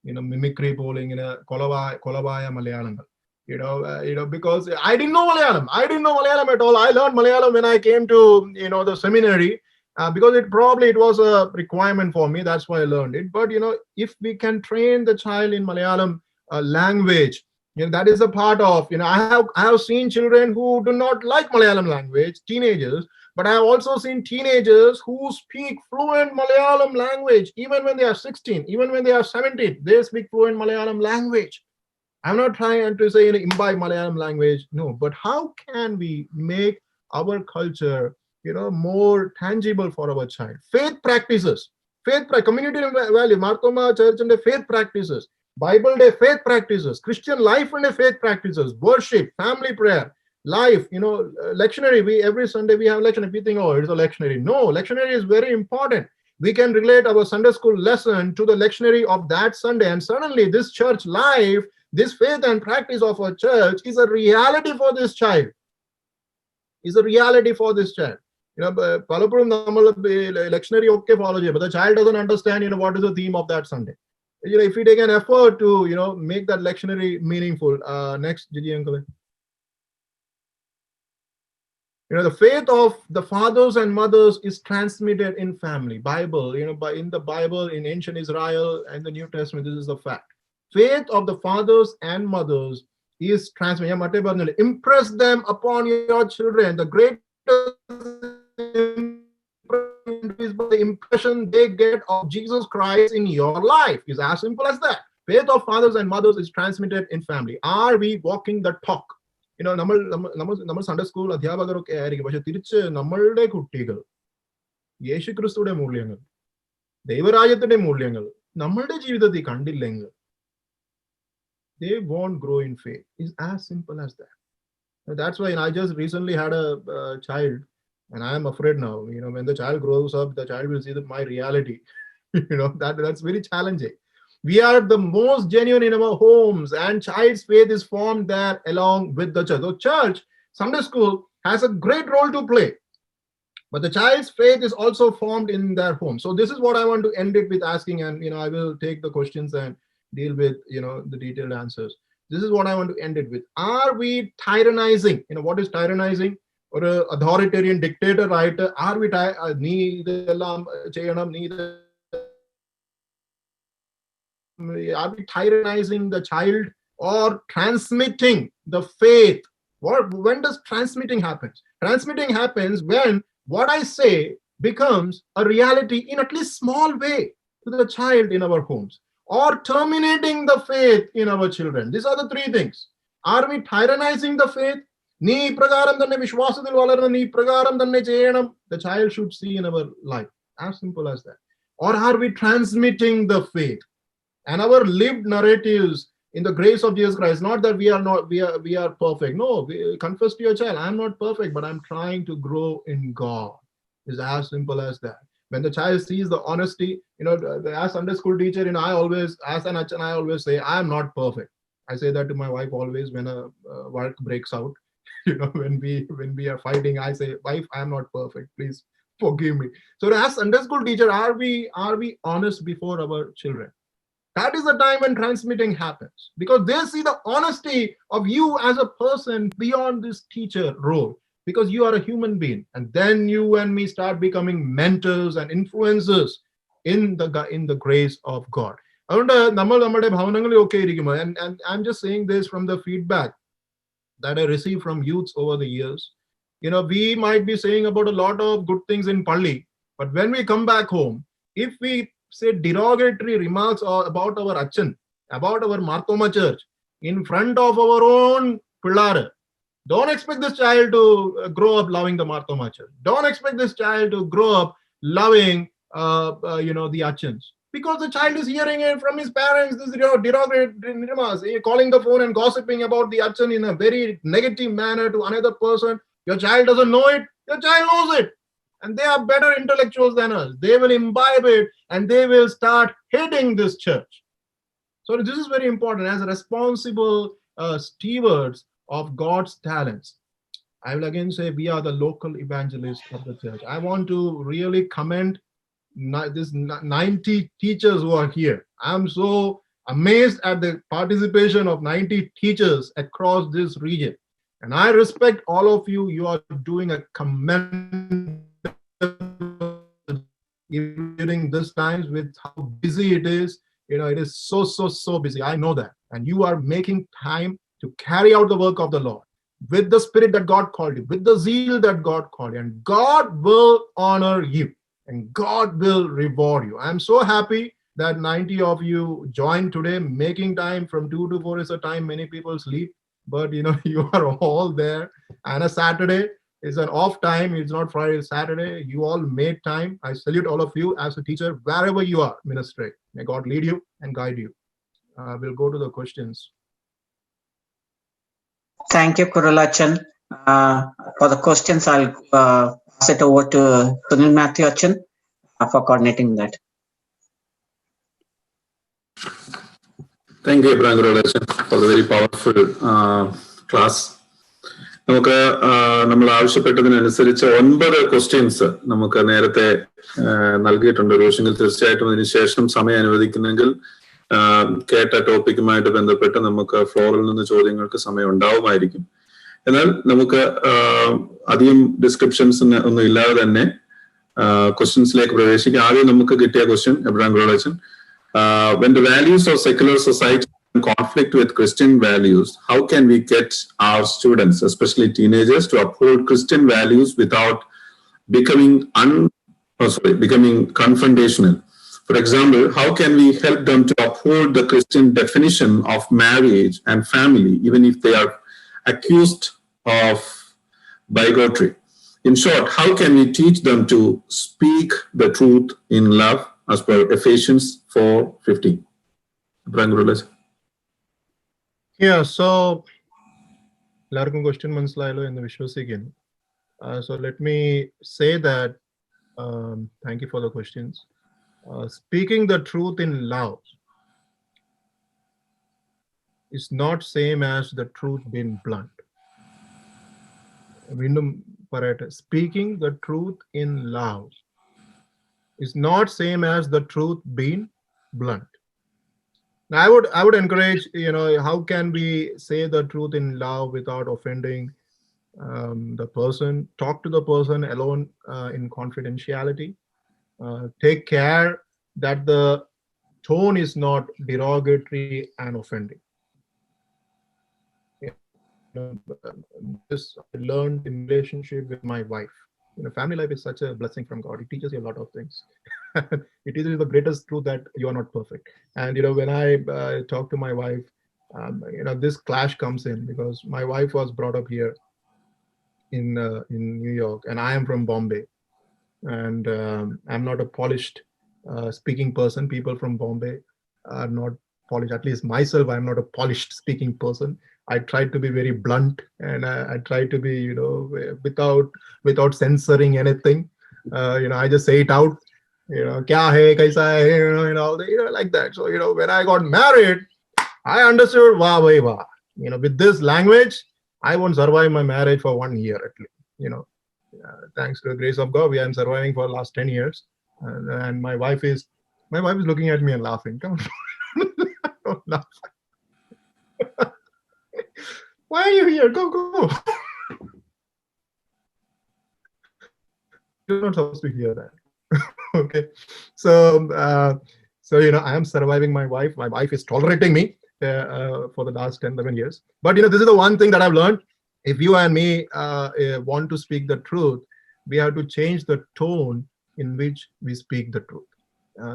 mimicry polling in a Kolavaya Malayalam. Because I didn't know Malayalam at all. I learned Malayalam when I came to, the seminary. Because it was a requirement for me, that's why I learned it. But if we can train the child in Malayalam language, that is a part of, I have seen children who do not like Malayalam language, teenagers, but I have also seen teenagers who speak fluent Malayalam language even when they are 16, even when they are 17, they speak fluent Malayalam language. I'm not trying to say imbibe Malayalam language, no, but how can we make our culture more tangible for our child? Faith practices, community value, Marthoma Church and faith practices, Bible day faith practices, Christian life and faith practices, worship, family prayer, life, lectionary. Every Sunday we have lectionary. We think, oh, it's a lectionary. No, lectionary is very important. We can relate our Sunday school lesson to the lectionary of that Sunday, and suddenly this church life, this faith and practice of a church is a reality for this child. പലപ്പോഴും നമ്മൾ lectionary okay follow ചെയ്യും, but the child doesn't understand what is the theme of that Sunday. If we take an effort to make that lectionary meaningful. Next, Gigi uncle. The faith of the fathers and mothers is transmitted in family. Bible, in the Bible, in ancient Israel and the New Testament, this is the fact. Faith of the fathers and mothers is transmitted. Impress them upon your children. The greatest is by the impression they get of Jesus Christ in your life. It's as simple as that. Faith of fathers and mothers is transmitted in family. Are we walking the talk? നമ്മൾ Sunday school അധ്യാപകരൊക്കെ ആയിരിക്കും, പക്ഷെ തിരിച്ച് നമ്മളുടെ കുട്ടികൾ യേശുക്രിസ്തുയുടെ മൂല്യങ്ങൾ, ദൈവരാജ്യത്തിന്റെ മൂല്യങ്ങൾ നമ്മളുടെ ജീവിതത്തിൽ കണ്ടില്ലെങ്കിൽ they won't grow in faith. It's as simple as that. That's why I just recently had a child, and I am afraid now, when the child grows up, the child will see that my reality, that's very challenging. We are the most genuine in our homes, and child's faith is formed there along with the church. So church, Sunday school has a great role to play, but the child's faith is also formed in their home. So this is what I want to end it with asking, and I will take the questions and deal with the detailed answers. This is what I want to end it with. Are we tyrannizing? What is tyrannizing? Or authoritarian dictator, right? Are we tyrannizing the child or transmitting the faith? When does transmitting happen? Transmitting happens when what I say becomes a reality in at least small way to the child in our homes, or terminating the faith in our children. These are the three things. Are we tyrannizing the faith? Nee prakaram thanne vishwasathil valarana, nee prakaram thanne cheyanam. The child should see in our life. As simple as that. Or are we transmitting the faith and our lived narratives in the grace of Jesus Christ? Not that we are perfect. No, confess to your child, I'm not perfect, but I'm trying to grow in God. It's as simple as that. When the child sees the honesty, as Sunday school teacher, I always, as an Achan, I always say, I'm not perfect. I say that to my wife always when a work breaks out. When we are fighting, I say, wife, I'm not perfect. Please forgive me. So as Sunday school teacher, are we honest before our children? That is the time when transmitting happens, because they see the honesty of you as a person beyond this teacher role, because you are a human being. And then you and me start becoming mentors and influencers in the grace of God. And I'm just saying this from the feedback that I received from youths over the years. We might be saying about a lot of good things in Pali, but when we come back home, if we say derogatory remarks about our Achan, about our Marthoma church, in front of our own Pillara, don't expect this child to grow up loving the Marthoma church. Don't expect this child to grow up loving, the Achans. Because the child is hearing it from his parents, this derogatory remarks, calling the phone and gossiping about the Achan in a very negative manner to another person. Your child doesn't know it, your child knows it. And they are better intellectuals than us. They will imbibe it and they will start hating this church. So this is very important. As responsible stewards of God's talents, I will again say we are the local evangelists of the church. I want to really commend this 90 teachers who are here. I'm so amazed at the participation of 90 teachers across this region. And I respect all of you. You are doing a commendable during this times with how busy it is. It is so busy. I know that. And you are making time to carry out the work of the Lord with the spirit that God called you, with the zeal that God called you. And God will honor you and God will reward you. I'm so happy that 90 of you joined today. Making time from 2 to 4 is a time many people sleep. But you are all there. And a Saturday is an off time. It's not Friday, it's Saturday. You all made time. I salute all of you as a teacher, wherever you are ministering. May God lead you and guide you. We'll go to the questions. Thank you, Kurulachan. For the questions, I'll pass it over to Sunil Matthew Achan for coordinating that. Thank you, Kurulachan, for the very powerful class. നമുക്ക് നമ്മൾ ആവശ്യപ്പെട്ടതിനനുസരിച്ച് 9 questions നമുക്ക് നേരത്തെ നൽകിയിട്ടുണ്ട്. റോഷെങ്കിൽ തീർച്ചയായിട്ടും അതിനുശേഷം സമയം അനുവദിക്കുന്നെങ്കിൽ കേട്ട ടോപ്പിക്കുമായിട്ട് ബന്ധപ്പെട്ട് നമുക്ക് ഫ്ലോറിൽ നിന്ന് ചോദ്യങ്ങൾക്ക് സമയം ഉണ്ടാവുമായിരിക്കും. എന്നാൽ നമുക്ക് അധികം ഡിസ്ക്രിപ്ഷൻസ് ഒന്നും ഇല്ലാതെ തന്നെ ക്വസ്റ്റ്യൻസിലേക്ക് പ്രവേശിക്കാം. ആദ്യം നമുക്ക് കിട്ടിയ question Abraham Kurulachan, when the values of secular society conflict with Christian values, how can we get our students, especially teenagers, to uphold Christian values without becoming confrontational? For example, how can we help them to uphold the Christian definition of marriage and family, even if they are accused of bigotry? In short, how can we teach them to speak the truth in love, as per Ephesians 4:15? Yeah, so എല്ലാവർക്കും question മനസ്സിലായല്ലോ എന്ന് വിശ്വസിക്കുന്നു. So let me say that thank you for the questions. Speaking the truth in love is not same as the truth being blunt. Speaking the truth in love is not same as the truth being blunt. Now, I would encourage, how can we say the truth in love without offending the person? Talk to the person alone in confidentiality. Take care that the tone is not derogatory and offending. This I learned in relationship with my wife. Family life is such a blessing from God. It teaches you a lot of things. It teaches you the greatest truth that you are not perfect. And when I talk to my wife, this clash comes in because my wife was brought up here. in New York, and I am from Bombay, and I'm not a polished speaking person. People from Bombay are not polished. At least myself, I'm not a polished speaking person. I try to be very blunt, and I try to be, without censoring anything. I just say it out. Kya hai, kaisa hai, like that. So, when I got married, I understood, wow, wow. With this language, I won't survive my marriage for 1 year at least. Thanks to the grace of God, we are surviving for the last 10 years. And my wife is looking at me and laughing. Come on. Don't laugh. Why are you here? Go. You're not supposed to hear that. Okay. So, I am surviving my wife. My wife is tolerating me for the last 10, 11 years. But, this is the one thing that I've learned. If you and me want to speak the truth, we have to change the tone in which we speak the truth.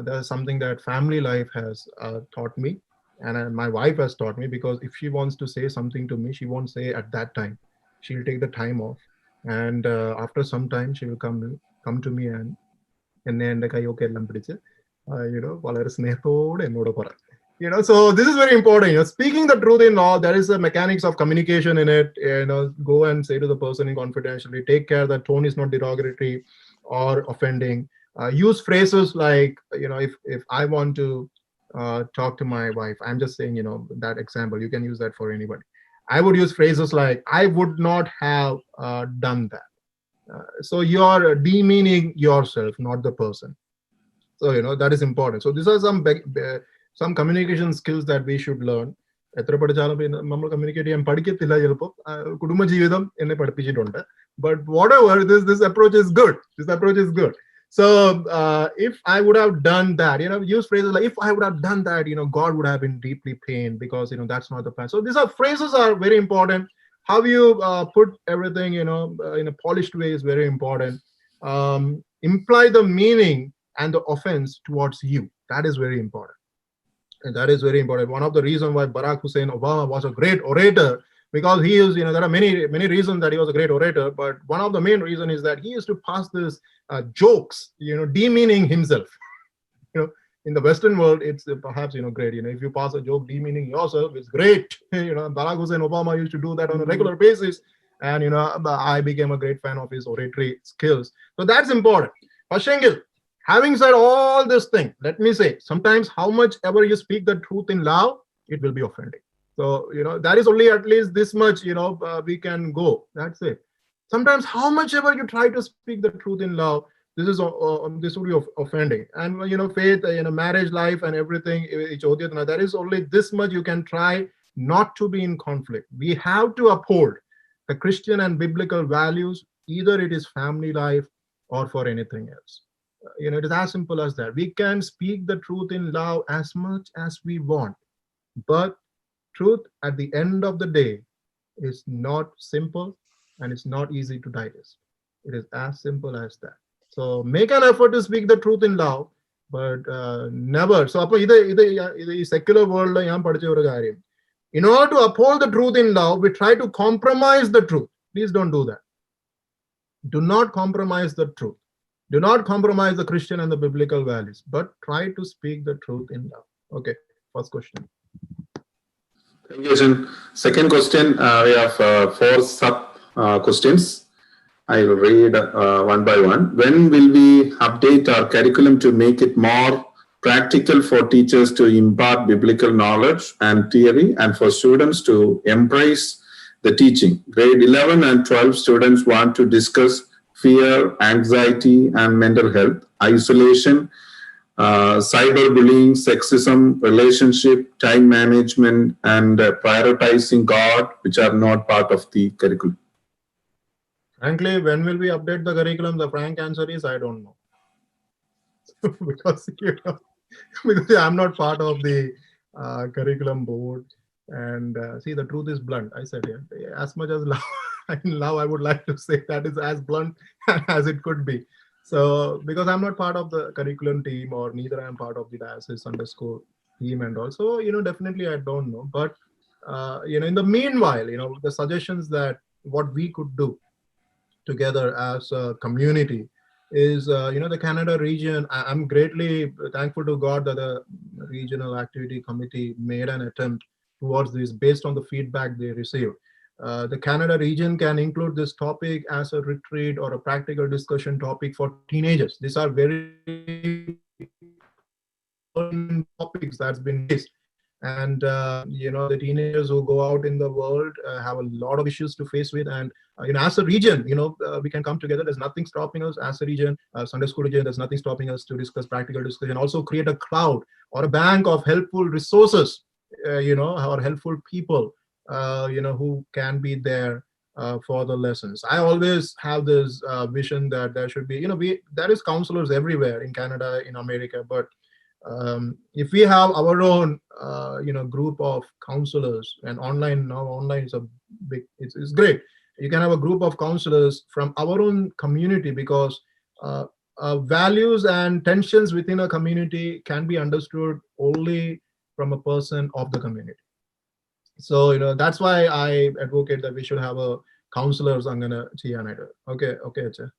That's something that family life has taught me, and my wife has taught me, because if she wants to say something to me, she won't say at that time. She'll take the time off, and after some time, she will come to me and വളരെ സ്നേഹത്തോടെ എന്നോട് പറ. So this is very important. Speaking the truth in law, there is a mechanics of communication in it. Go and say to the person in confidentially, take care that tone is not derogatory or offending. Use phrases like, if I want to talk to my wife, I'm just saying, that example, you can use that for anybody. I would use phrases like, I would not have done that. So you're demeaning yourself, not the person. So, that is important. So these are some communication skills that we should learn. എത്ര പഠിച്ചാലും നമ്മൾ communicate ചെയ്യാൻ പഠിക്കത്തില്ല ചിലപ്പോൾ, കുടുംബജീവിതം എന്നെ പഠിപ്പിച്ചിട്ടുണ്ട്. But whatever, this approach is good. This approach is good. So if I would have done that, use phrases like, if I would have done that, God would have been deeply pained, because that's not the plan. So these phrases are very important. How you put everything in a polished way is very important. Imply the meaning and the offense towards you. That is very important. And that is very important. One of the reasons why Barack Hussein Obama was a great orator, because he is, there are many reasons that he was a great orator, but one of the main reasons is that he used to pass this jokes, demeaning himself. In the Western world, it's perhaps, great. If you pass a joke demeaning yourself, it's great. Barack Hussein Obama used to do that on a regular basis. And, I became a great fan of his oratory skills. So that's important. Pashengil, having said all this thing, let me say, sometimes how much ever you speak the truth in love, it will be offending. So, that is only at least this much, we can go. That's it. Sometimes how much ever you try to speak the truth in love, this will be offending. And, faith, marriage life and everything, there is only this much you can try not to be in conflict. We have to uphold the Christian and biblical values, either it is family life or for anything else. It is as simple as that. We can speak the truth in love as much as we want, but truth at the end of the day is not simple, and it's not easy to digest. It is as simple as that. So make an effort to speak the truth in love, but never. So this secular world, in order to uphold the truth in love, we try to compromise the truth. Please don't do that. Do not compromise the truth. Do not compromise the Christian and the biblical values, but try to speak the truth in love. Okay, first question. Thank you, Ajahn. Second question, we have 4 sub questions. I will read one by one. When will we update our curriculum to make it more practical for teachers to impart biblical knowledge and theory, and for students to embrace the teaching? Grade 11 and 12 students want to discuss fear, anxiety, and mental health, isolation, cyberbullying, sexism, relationship, time management, and prioritizing God, which are not part of the curriculum. Frankly, when will we update the curriculum? The frank answer is, I don't know. because I'm not part of the curriculum board. And see, the truth is blunt. I said, as much as love, I would like to say that is as blunt as it could be. So, because I'm not part of the curriculum team, or neither I'm part of the diocese Sunday school team and all. So, definitely I don't know. But, in the meanwhile, the suggestions that what we could do together as a community is, the Canada region. I'm greatly thankful to God that the regional activity committee made an attempt towards this based on the feedback they received. The Canada region can include this topic as a retreat or a practical discussion topic for teenagers. These are very topics that's been raised. And the teenagers who go out in the world have a lot of issues to face with. And as a region, we can come together. There's nothing stopping us as a region, Sunday school region. There's nothing stopping us to discuss practical discussion. Also create a cloud or a bank of helpful resources, or helpful people, who can be there for the lessons. I always have this vision that there should be, there is counselors everywhere in Canada, in America, but if we have our own group of counselors, and online is a big, it's great. You can have a group of counselors from our own community, because values and tensions within a community can be understood only from a person of the community. So that's why I advocate that we should have a counselors. Okay, Acha.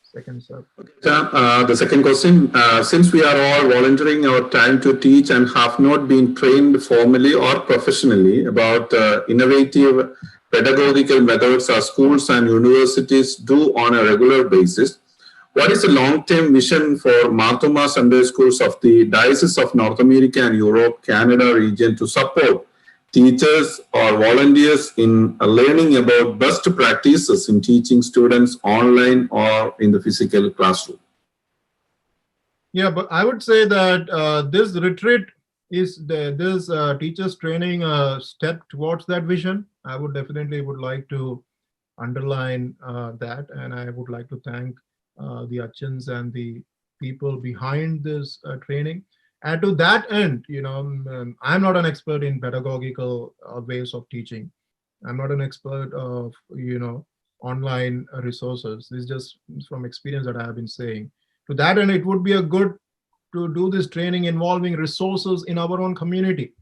Second, sir. The second question, since we are all volunteering our time to teach and have not been trained formally or professionally about innovative pedagogical methods our schools and universities do on a regular basis, what is the long-term vision for Thoma Sunday schools of the Diocese of North America and Europe, Canada region to support teachers or volunteers in learning about best practices in teaching students online or in the physical classroom? Yeah, but I would say that this retreat is this teachers training a step towards that vision. I would like to underline that, and I would like to thank the Achans and the people behind this training. And to that end, I'm not an expert in pedagogical ways of teaching. I'm not an expert of, online resources. This is just from experience that I have been saying. To that end, it would be a good to do this training involving resources in our own community.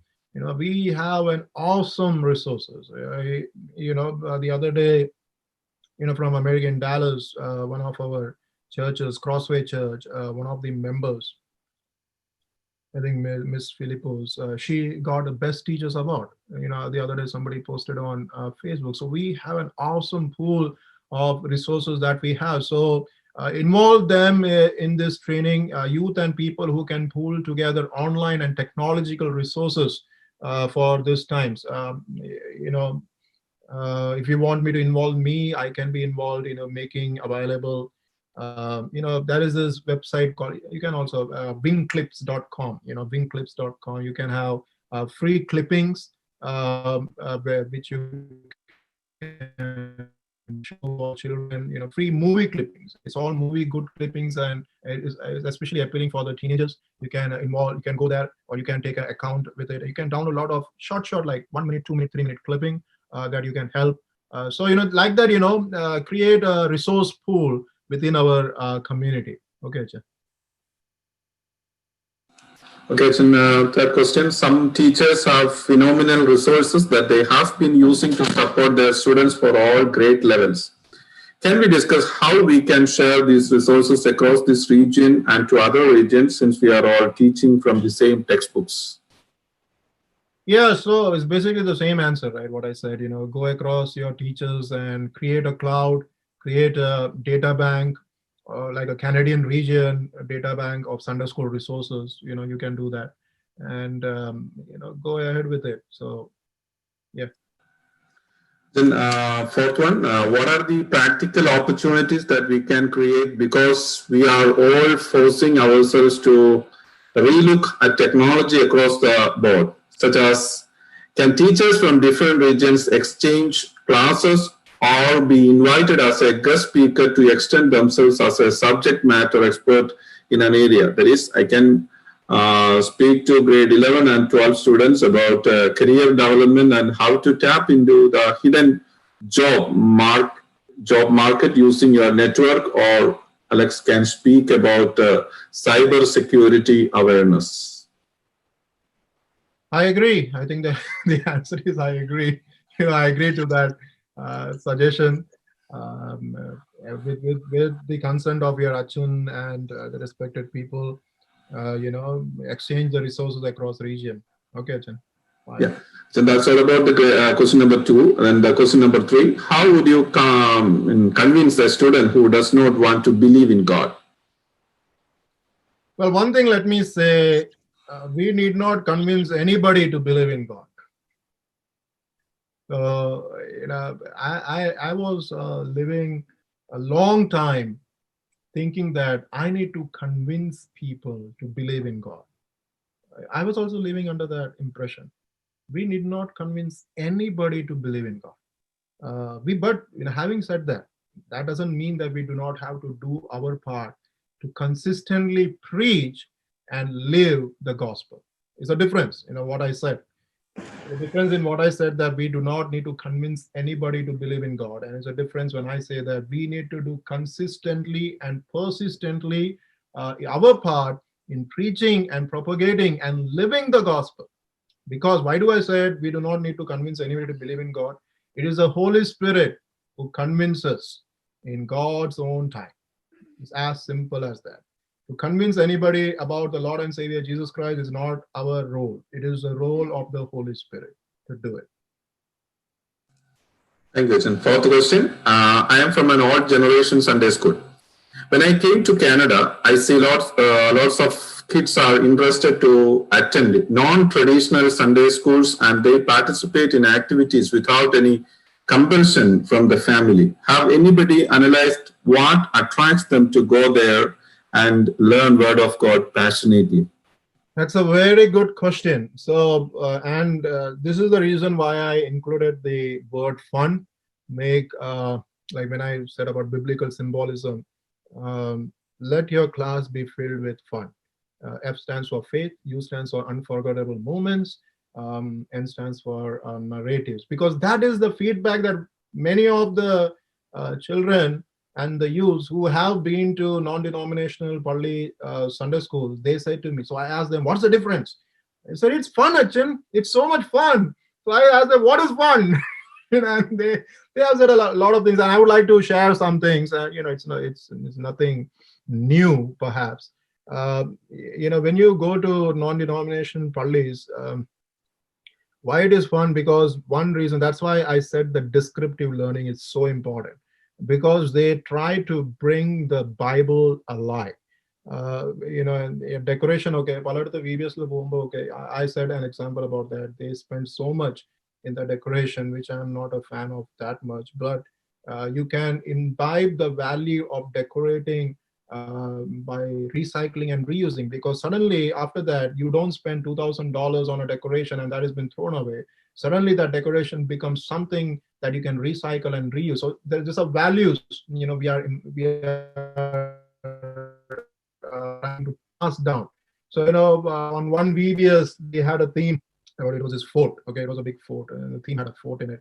We have an awesome resources. The other day, from American Dallas, one of our churches, Crossway Church, one of the members, I think Miss Philippos, she got the Best Teachers Award. The other day somebody posted on Facebook. So we have an awesome pool of resources that we have. So involve them in this training, youth and people who can pool together online and technological resources for these times. If you want me to involve me, I can be involved, making available. There is this website called, you can also wingclips.com, wingclips.com. You can have free clippings which you can show children, free movie clippings. It's all movie good clippings, and it's especially appealing for the teenagers. You can go there, or you can take an account with it. You can download a lot of short like 1 minute, 2 minute, 3 minute clipping that you can help. So like that, create a resource pool within our community. Okay, Chair. Okay, so third question. Some teachers have phenomenal resources that they have been using to support their students for all grade levels. Can we discuss how we can share these resources across this region and to other regions, since we are all teaching from the same textbooks? Yeah, so it's basically the same answer, right? What I said, go across your teachers and create a cloud, create a data bank, like a Canadian region, a data bank of Sunday school resources. You can do that, and go ahead with it. So, yeah. Then fourth one, what are the practical opportunities that we can create, because we are all forcing ourselves to relook at technology across the board, such as, can teachers from different regions exchange classes or be invited as a guest speaker to extend themselves as a subject matter expert in an area? That is, I can speak to grade 11 and 12 students about career development and how to tap into the hidden job market using your network, or Alex can speak about cyber security awareness. I agree. I think the answer is I agree. I agree to that suggestion. with the consent of your Achun and the respected people, exchange the resources across region. Okay, Achun. Fine. Yeah. So that's all about the question number 2. And the question number 3, how would you convince a student who does not want to believe in God? Well, one thing, let me say, we need not convince anybody to believe in God. So, I was living a long time thinking that I need to convince people to believe in God. I was also living under that impression. We need not convince anybody to believe in God. But having said that, that doesn't mean that we do not have to do our part to consistently preach and live the gospel. It's a difference, what I said. The difference in what I said, that we do not need to convince anybody to believe in God. And it's a difference when I say that we need to do consistently and persistently our part in preaching and propagating and living the gospel. Because why do I say it? We do not need to convince anybody to believe in God. It is the Holy Spirit who convinces in God's own time. It's as simple as that. To convince anybody about the Lord and Savior Jesus Christ is not our role. It is the role of the Holy Spirit to do it. Thank you, Achan. Fourth question. I am from an old generation Sunday school. When I came to Canada, I see lots of kids are interested to attend non-traditional Sunday schools, and they participate in activities without any compulsion from the family. Have anybody analyzed what attracts them to go there and learn Word of God passionately? That's a very good question. So, this is the reason why I included the word fun. Like when I said about biblical symbolism, let your class be filled with fun. F stands for faith, U stands for unforgettable moments, N stands for narratives, because that is the feedback that many of the children and the youths who have been to non-denominational Pali Sunday schools, they said to me. So I asked them, what's the difference? They said, it's fun, Achin. It's so much fun. So I asked them, what is fun? And they have said a lot of things, and I would like to share some things. It's nothing new, perhaps. When you go to non-denominational Pallis, why it is fun? Because one reason, that's why I said the descriptive learning is so important, because they try to bring the Bible alive. Decoration, okay, okay. I said an example about that. They spend so much in the decoration, which I'm not a fan of that much, but you can imbibe the value of decorating by recycling and reusing, because suddenly after that you don't spend $2,000 on a decoration and that has been thrown away. Suddenly that decoration becomes something that you can recycle and reuse. So there's just a values we are trying to pass down. So on one VBS they had a theme. It was this fort. Okay, it was a big fort, and the theme had a fort in it.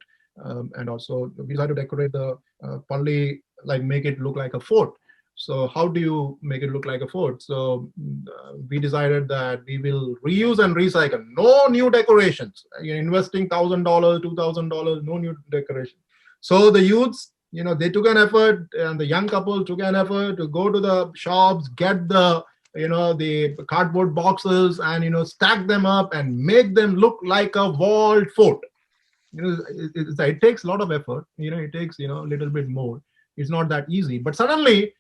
And also we decided to decorate the Pali, like make it look like a fort. So how do you make it look like a fort? So we decided that we will reuse and recycle. No new decorations. You're investing $1,000, $2,000, no new decoration. So the youths, they took an effort, and the young couple took an effort to go to the shops, get the cardboard boxes, and stack them up and make them look like a walled fort. It takes a lot of effort. It takes a little bit more. It's not that easy. But suddenly,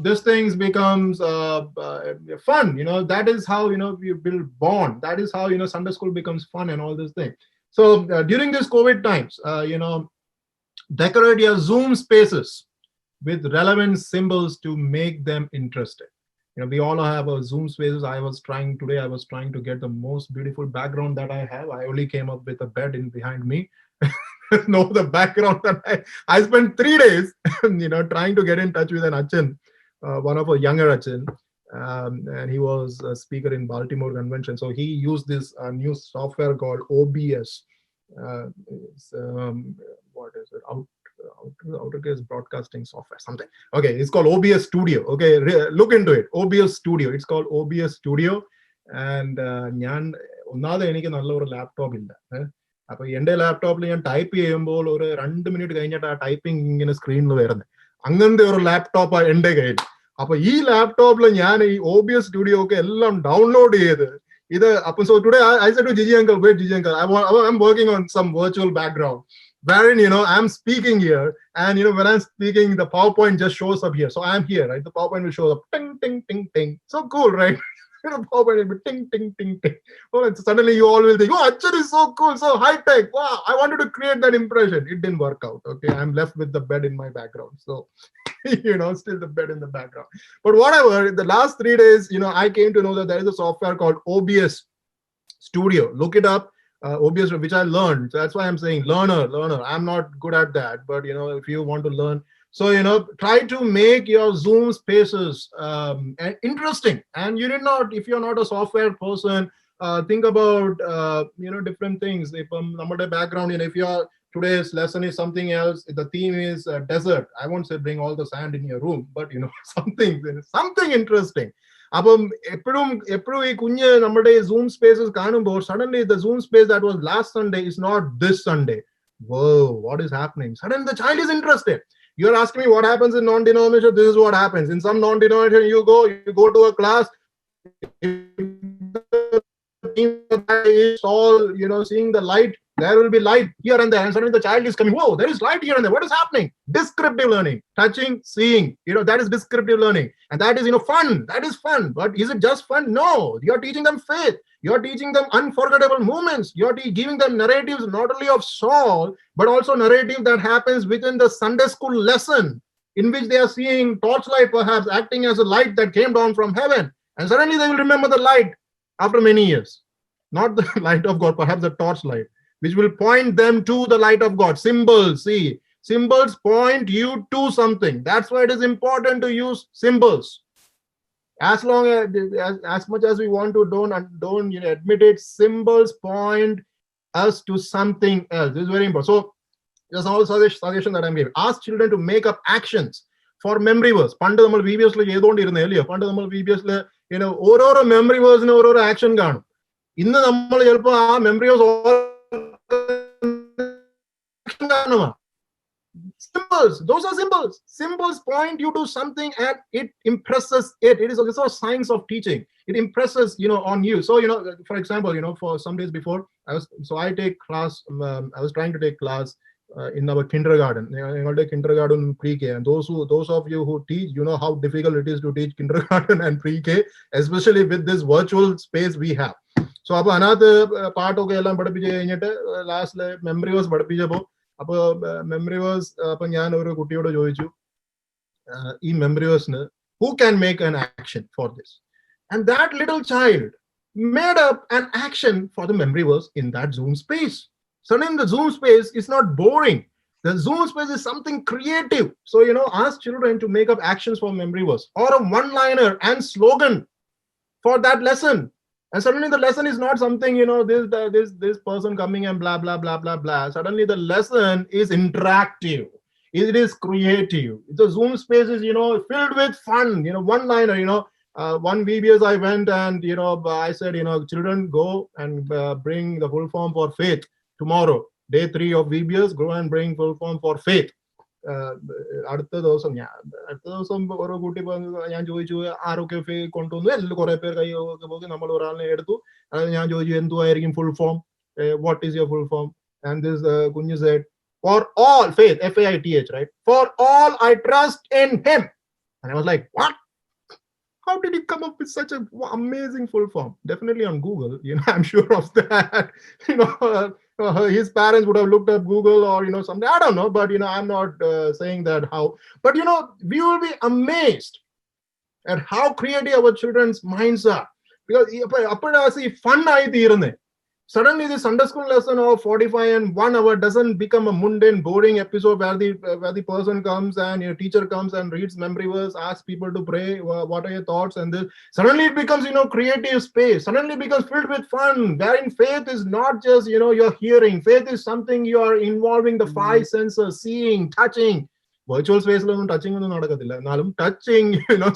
this things becomes fun. That is how you build bond. That is how Sunday school becomes fun and all this thing. So during this COVID times, decorate your Zoom spaces with relevant symbols to make them interesting. We all have a Zoom spaces. I was trying to get the most beautiful background that I have. I only came up with a bed in behind me. No, the background that I spent 3 days, trying to get in touch with an Achin, one of a younger Achin, and he was a speaker in Baltimore convention. So he used this new software called OBS. What is it? Outercase broadcasting software, something. Okay, it's called OBS Studio. Okay, look into it. OBS Studio. It's called OBS Studio. And എനിക്ക് നല്ല ഒരു laptop ഇല്ല. അപ്പൊ എന്റെ ലാപ്ടോപ്പിൽ ഞാൻ type ചെയ്യുമ്പോൾ ഒരു 2 മിനിറ്റ് കഴിഞ്ഞിട്ട് ആ ടൈപ്പിംഗ് ഇങ്ങനെ സ്ക്രീനിൽ വരുന്നത്. അങ്ങനത്തെ ഒരു ലാപ്ടോപ്പ് എൻ്റെ കയ്യിൽ. അപ്പൊ ഈ ലാപ്ടോപ്പിൽ ഞാൻ ഈ OBS സ്റ്റുഡിയോ ഒക്കെ എല്ലാം ഡൗൺലോഡ് ചെയ്ത് ഇത് അപ്പം so today I said to Gigi uncle, wait Gigi uncle, I'm working on some virtual background wherein I'm speaking here, and when I'm speaking the PowerPoint just shows up here, so I'm here, right? The PowerPoint will show up ting ting ting ting, so cool, right? PowerPoint will be ting ting ting ting. Oh, and suddenly you all will think, oh, Achan is so cool, so high tech, wow, I wanted to create that impression. It didn't work out. Okay, I'm left with the bed in my background, so still the bed in the background. But whatever, the last 3 days, I came to know that there is a software called OBS Studio. Look it up, OBS, which I learned. So that's why I'm saying learner. I'm not good at that, but if you want to learn, so try to make your Zoom spaces interesting. And you did not, if you're not a software person, think about different things. If our background, if you're today's lesson is something else, the theme is desert, I won't say bring all the sand in your room, but something interesting. അപ്പം എപ്പോഴും ഈ കുഞ്ഞ് നമ്മുടെ Zoom spaces കാണുമ്പോൾ suddenly the Zoom space that was last Sunday is not this Sunday. Whoa, what is happening? Suddenly the child is interested. You're asking me what happens in non-denomination. This is what happens in some non-denomination. You go to a class, it's all seeing the light. There will be light here and there, and suddenly the child is coming, whoa, there is light here and there, what is happening? Descriptive learning, touching, seeing, that is descriptive learning, and that is fun. That is fun. But is it just fun? No, you're teaching them faith, you're teaching them unforgettable moments, you're giving them narratives not only of Saul, but also narrative that happens within the Sunday school lesson, in which they are seeing torchlight perhaps acting as a light that came down from heaven, and suddenly they will remember the light after many years. Not the light of God, perhaps the torchlight, which will point them to the light of God. Symbols, see, symbols point you to something. That's why it is important to use symbols. As long as much as we want to don't admit it, symbols point us to something else. This is very important. So there's also a suggestion that I'm giving. Ask children to make up actions for memory verse. പണ്ട് നമ്മൾ VBS ചെയ്തുകൊണ്ടിരുന്ന അല്ലയോ, പണ്ട് നമ്മൾ VBS ഓരോരോ memory വേഴ്സിന് ഓരോരോ action കാണും. ഇന്ന് നമ്മൾ ചിലപ്പോൾ ആ memory verse symbols, those are symbols. Symbols point you to something and it impresses it. It is also a science of teaching. It impresses on you. So for example, for some days before I take class, I was trying to take class in our kindergarten, kindergarten pre-K, and those of you who teach, how difficult it is to teach kindergarten and pre-K, especially with this virtual space we have. So അപ്പൊ അതിനകത്ത് പാട്ടൊക്കെ എല്ലാം പഠിപ്പിച്ച് കഴിഞ്ഞിട്ട് ലാസ്റ്റില് memory verse പഠിപ്പിച്ചപ്പോ അപ്പൊ memory verse അപ്പൊ ഞാൻ ഒരു കുട്ടിയോട് ചോദിച്ചു, ഈ memory വേഴ്സിന് who can make an action for this? And that little child made up an action for the memory verse in that Zoom space. Suddenly the Zoom space is not boring. The Zoom space is something creative. So ask children to make up actions for memory verse or a one-liner and slogan for that lesson. And suddenly the lesson is not something, this person coming and blah, blah, blah, blah, blah. Suddenly the lesson is interactive. It is creative. The Zoom space is, filled with fun, one-liner, one VBS I went and, I said, children go and bring the full form for faith tomorrow. Day 3 of VBS, go and bring full form for faith. അടുത്ത ദിവസം ഓരോ കുട്ടി ഞാൻ ചോദിച്ചു ആരൊക്കെ കൊണ്ടുവന്നു, എല്ലാം കുറെ പേർ കൈ പോയി, നമ്മൾ ഒരാളിനെ എടുത്തു. ഞാൻ ചോദിച്ചു എന്തുവായിരിക്കും full form, what is your full form? And this കുഞ്ഞു said, for all faith, FAITH, right? For all I trust in him. And I was like, what? How did he come up with such an amazing full form? Definitely on Google, I'm sure of that. His parents would have looked up Google or something, I don't know, but I'm not saying that how, but we will be amazed at how creative our children's minds are, because fun ആയിത്തീരുന്നേ. Suddenly the Sunday school lesson of 45 and 1 hour doesn't become a mundane, boring episode where the person comes and your teacher comes and reads memory verse, asks people to pray, what are your thoughts, and this. Suddenly it becomes, creative space. Suddenly it becomes filled with fun, wherein faith is not just, you're hearing. Faith is something you are involving the 5 senses, seeing, touching. Virtual space lo touching onnu nadakathilla. Nalum touching,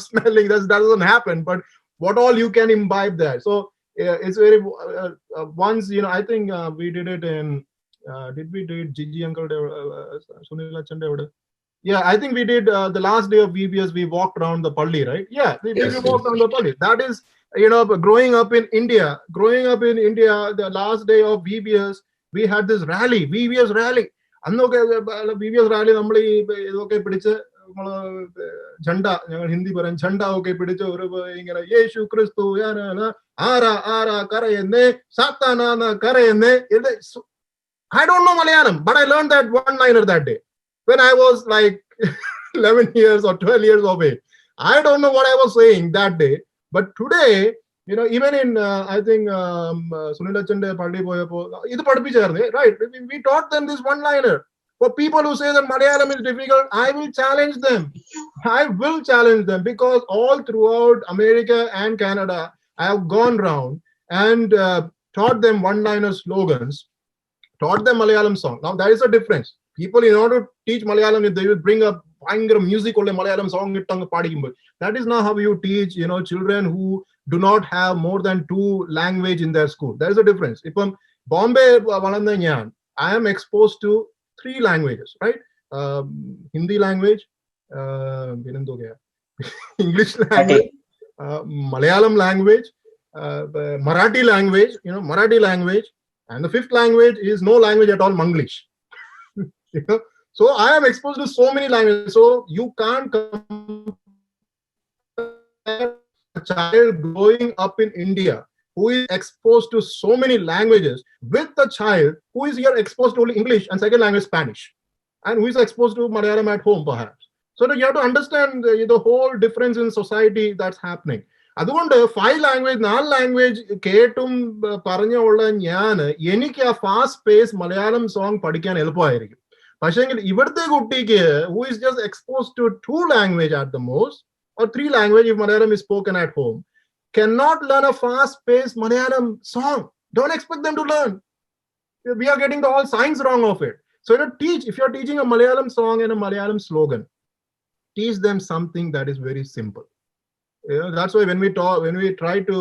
smelling, that doesn't happen. But what all you can imbibe there. So it's very once I think we did it in did we do it Gigi uncle Sunil Achande evade Yeah, I think we did the last day of VBS, we walked around the Palli, right? Yeah, we walked around the Palli. That is, growing up in India, the last day of VBS, we had this rally, VBS rally. അന്നൊക്കെ VBS rally നമ്മൾ ഈ ഇതൊക്കെ പിടിച്ച് झंडा ഞങ്ങൾ ഹിന്ദി പറയും झंडा ഒക്കെ പിടിച്ച് ഒരു ഇങ്ങനെ യേശു ക്രിസ്തു ആരാ ആരാ കരയുന്നേ സാത്താനാണ് കരയുന്നേ. I don't know Malayalam, but I learned that one-liner that day when I was like 11 years or 12 years of age. I don't know what I was saying that day, but today, even in I think Sunil Achande Palli Boyapo, idu padipicharne, right? We taught them this one-liner. For people who say that Malayalam is difficult, I will challenge them. I will challenge them, because all throughout America and Canada, I have gone round and taught them one-liner slogans, taught them Malayalam song. Now there is a difference. People, in order to teach Malayalam, they will bring up music or Malayalam song. That is not how you teach, children who do not have more than 2 language in their school. There is a difference. If Bombay, I am exposed to 3 languages, right? Hindi language, English language, Malayalam language, Marathi language, Marathi language, and the 5th language is no language at all, Manglish. So I am exposed to so many languages. So you can't compare a child growing up in India who is exposed to so many languages with a child who is here exposed to only English and second language Spanish, and who is exposed to Malayalam at home perhaps. So you have to understand the whole difference in society that's happening. അതുകൊണ്ട് 5 language 4 language കേട്ടും പറഞ്ഞുള്ള ഞാൻ എനിക്ക് ആ fast pace Malayalam song പഠിക്കാൻ എളുപ്പമായിരിക്കും. പക്ഷെങ്കിൽ ഇവിടുത്തെ കുട്ടിക്ക് who is just exposed to 2 language at the most, or 3 language if Malayalam is spoken at home, cannot learn a fast-paced Malayalam song. Don't expect them to learn. We are getting the all signs wrong of it. So if you're teaching a Malayalam song and a Malayalam slogan, teach them something that is very simple. That's why when we try to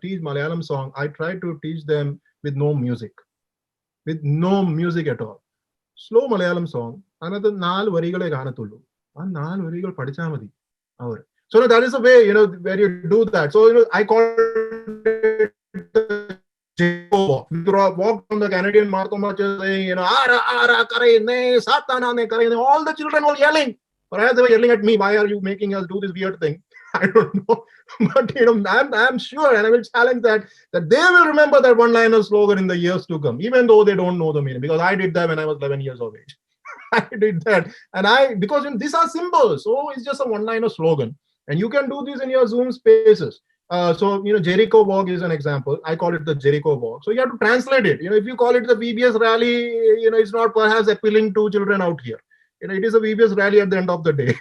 teach Malayalam song, I try to teach them with no music at all. Slow Malayalam song, another 4 varigale gaanathullu. Aa 4 varigal padicha madi avaru. So that is a way, where you do that. So I call it the Jericho walk. We walk on the Canadian Marthoma saying, "Ara ara karayne, satana ne karayne." All the children were yelling. Perhaps they were yelling at me. Why are you making us do this weird thing? I don't know, but I'm sure, and I will challenge that they will remember that one-liner slogan in the years to come, even though they don't know the meaning. Because I did that when I was 11 years of age. I did that, and because these are symbols, so it's just a one-liner slogan. And you can do this in your Zoom spaces. So, Jericho walk is an example. I call it the Jericho walk. So you have to translate it. If you call it the VBS rally, it's not perhaps appealing to children out here. It is a VBS rally at the end of the day.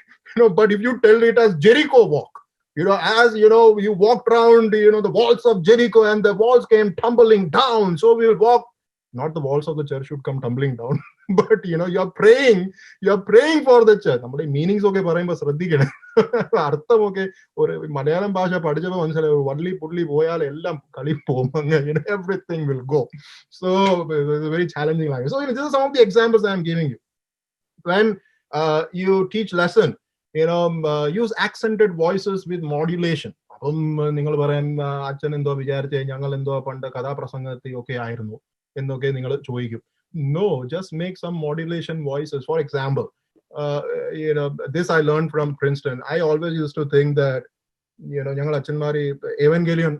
But if you tell it as Jericho walk, as you walked around, the walls of Jericho and the walls came tumbling down. So we will walk. Not the walls of the church should come tumbling down, but you're praying for the church. നമ്മുടെ meanings ഒക്കെ പറയുമ്പോൾ ശ്രദ്ധിക്കണം. അർത്ഥമൊക്കെ ഒരു മലയാളം ഭാഷ പഠിച്ചപ്പോൾ മനസ്സിലായി, വള്ളി പുള്ളി പോയാൽ എല്ലാം കളി പോകും, everything will go. So it's a very challenging language. So this is some of the examples I am giving you. When you teach lesson, use accented voices with modulation. അപ്പം നിങ്ങൾ പറയാൻ അച്ഛൻ എന്തോ വിചാരിച്ചേ, ഞങ്ങൾ എന്തോ പണ്ട് കഥാപ്രസംഗത്തിൽ ഒക്കെ ആയിരുന്നു എന്നൊക്കെ നിങ്ങൾ ചോദിക്കും. No, just make some modulation voices. For example, this I learned from Princeton. I always used to think that ഞങ്ങൾ അച്ഛന്മാർ എവൻഗേലിയൻ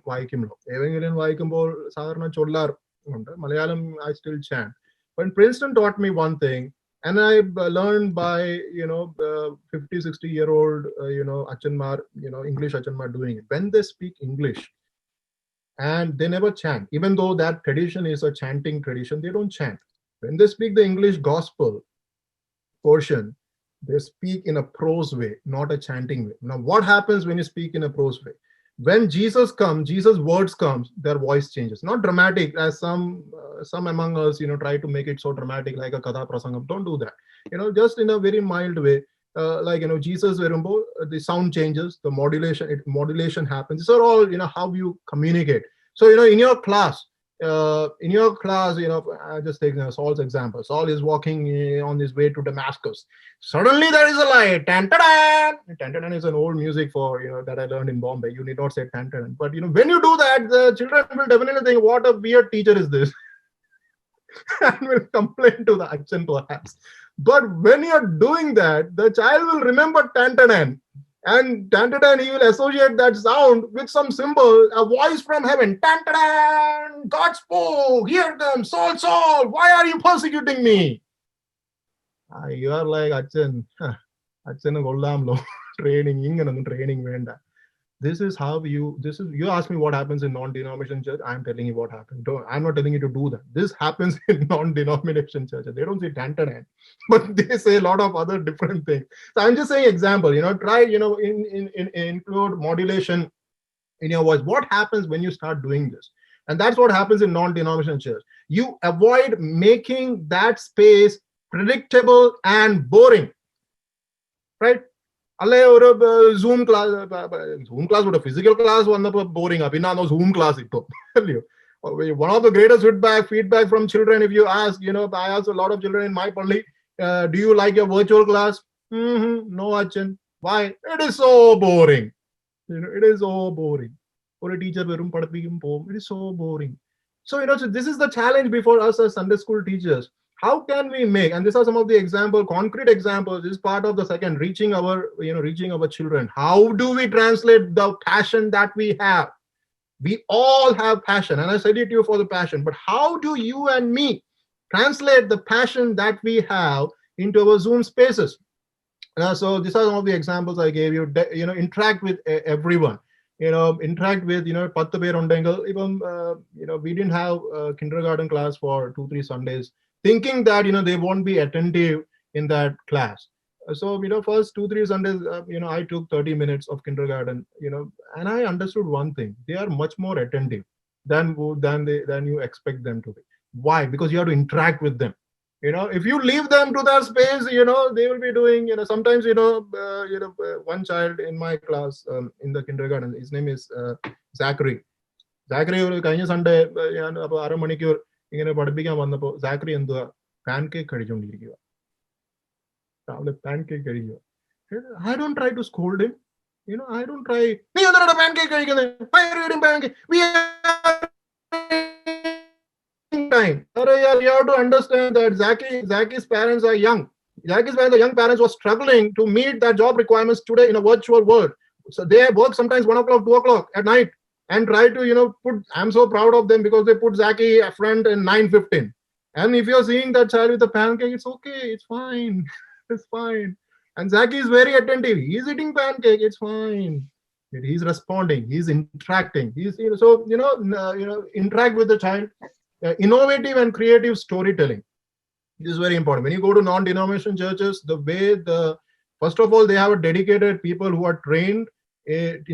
വായിക്കുമ്പോൾ സാധാരണ ചൊല്ലാറുണ്ട്. Malayalam I still chant. But Princeton taught me one thing, and I learned by 50-60-year-old achanmar, English achanmar doing it. When they speak English and they never chant, even though that tradition is a chanting tradition, they don't chant. When they speak the English gospel portion, they speak in a prose way, not a chanting way. Now what happens when you speak in a prose way? When Jesus words comes, their voice changes. Not dramatic as some among us try to make it so dramatic like a katha prasangam. Don't do that. Just in a very mild way. Like Jesus verumbo, the sound changes, the modulation happens. These are all how you communicate. So in your class, in your class, I just take Saul's example. Saul is walking on his way to Damascus. Suddenly there is a light. Tan-ta-dan! Tan-ta-dan is an old music for, that I learned in Bombay. You need not say tan-ta-dan. But, when you do that, the children will definitely think, what a weird teacher is this? And will complain to the action perhaps. But when you're doing that, the child will remember tan-ta-dan. And tan-ta-dan, he will associate that sound with some symbol, a voice from heaven. Tan-ta-dan! God spoke! Hear them! Saul, Saul! Why are you persecuting me? You are like, Achan kollamlo. Training venda. This is how you ask me what happens in non-denomination church. I'm telling you what happened. I'm not telling you to do that. This happens in non-denomination churches. They don't say tan-ta-dan, but they say a lot of other different things. So I'm just saying example, try, include modulation in your voice. What happens when you start doing this? And that's what happens in non-denomination church. You avoid making that space predictable and boring, right? Zoom class with a physical class was boring. Zoom class. One of the greatest feedback from children, if you ask, I ask a lot of children in my pali, do you like your virtual class? No, Achan. Why? It is so boring. It is so boring. For a teacher, it is so boring. So, so this is the challenge before us as Sunday school teachers. How can we make, and these are some of the concrete examples, this is part of the second, reaching our children. How do we translate the passion that we have? We all have passion, and I said it to you for the passion, but how do you and me translate the passion that we have into our Zoom spaces? So these are some of the examples I gave you. Interact with everyone. Interact with, 10 പേർ ഉണ്ടെങ്കിൽ ഇപ്പം, we didn't have a kindergarten class for 2-3 Sundays, thinking that, they won't be attentive in that class. So, first 2-3 Sundays, I took 30 minutes of kindergarten, and I understood one thing. They are much more attentive than you expect them to be. Why? Because you have to interact with them. If you leave them to their space, they will be doing, sometimes, one child in my class, in the kindergarten, his name is Zachary. Zachary, Sunday, ഇങ്ങനെ പഠിപ്പിക്കാൻ വന്നപ്പോ സാക്രി എന്തുവാ pancake കഴിച്ചുകൊണ്ടിരിക്കുക. രാവിലെ pancake കഴിക്കുക. I don't try to scold him. I don't try. നീ എന്തിനാണ് pancake കഴിക്കുന്നത്? We have time. You have to understand that Zacky's parents are young. Zacky's parents are young parents who are struggling to meet their job requirements today in a virtual world. So they work sometimes 1 o'clock, 2 o'clock at night. And try to, I'm so proud of them because they put Zaki front in 9:15. And if you're seeing that child with a pancake, it's okay, it's fine, it's fine. And Zaki is very attentive. He's eating pancake, it's fine. He's responding, he's interacting. He's, interact with the child. Innovative and creative storytelling. This is very important. When you go to non-denomination churches, first of all, they have a dedicated people who are trained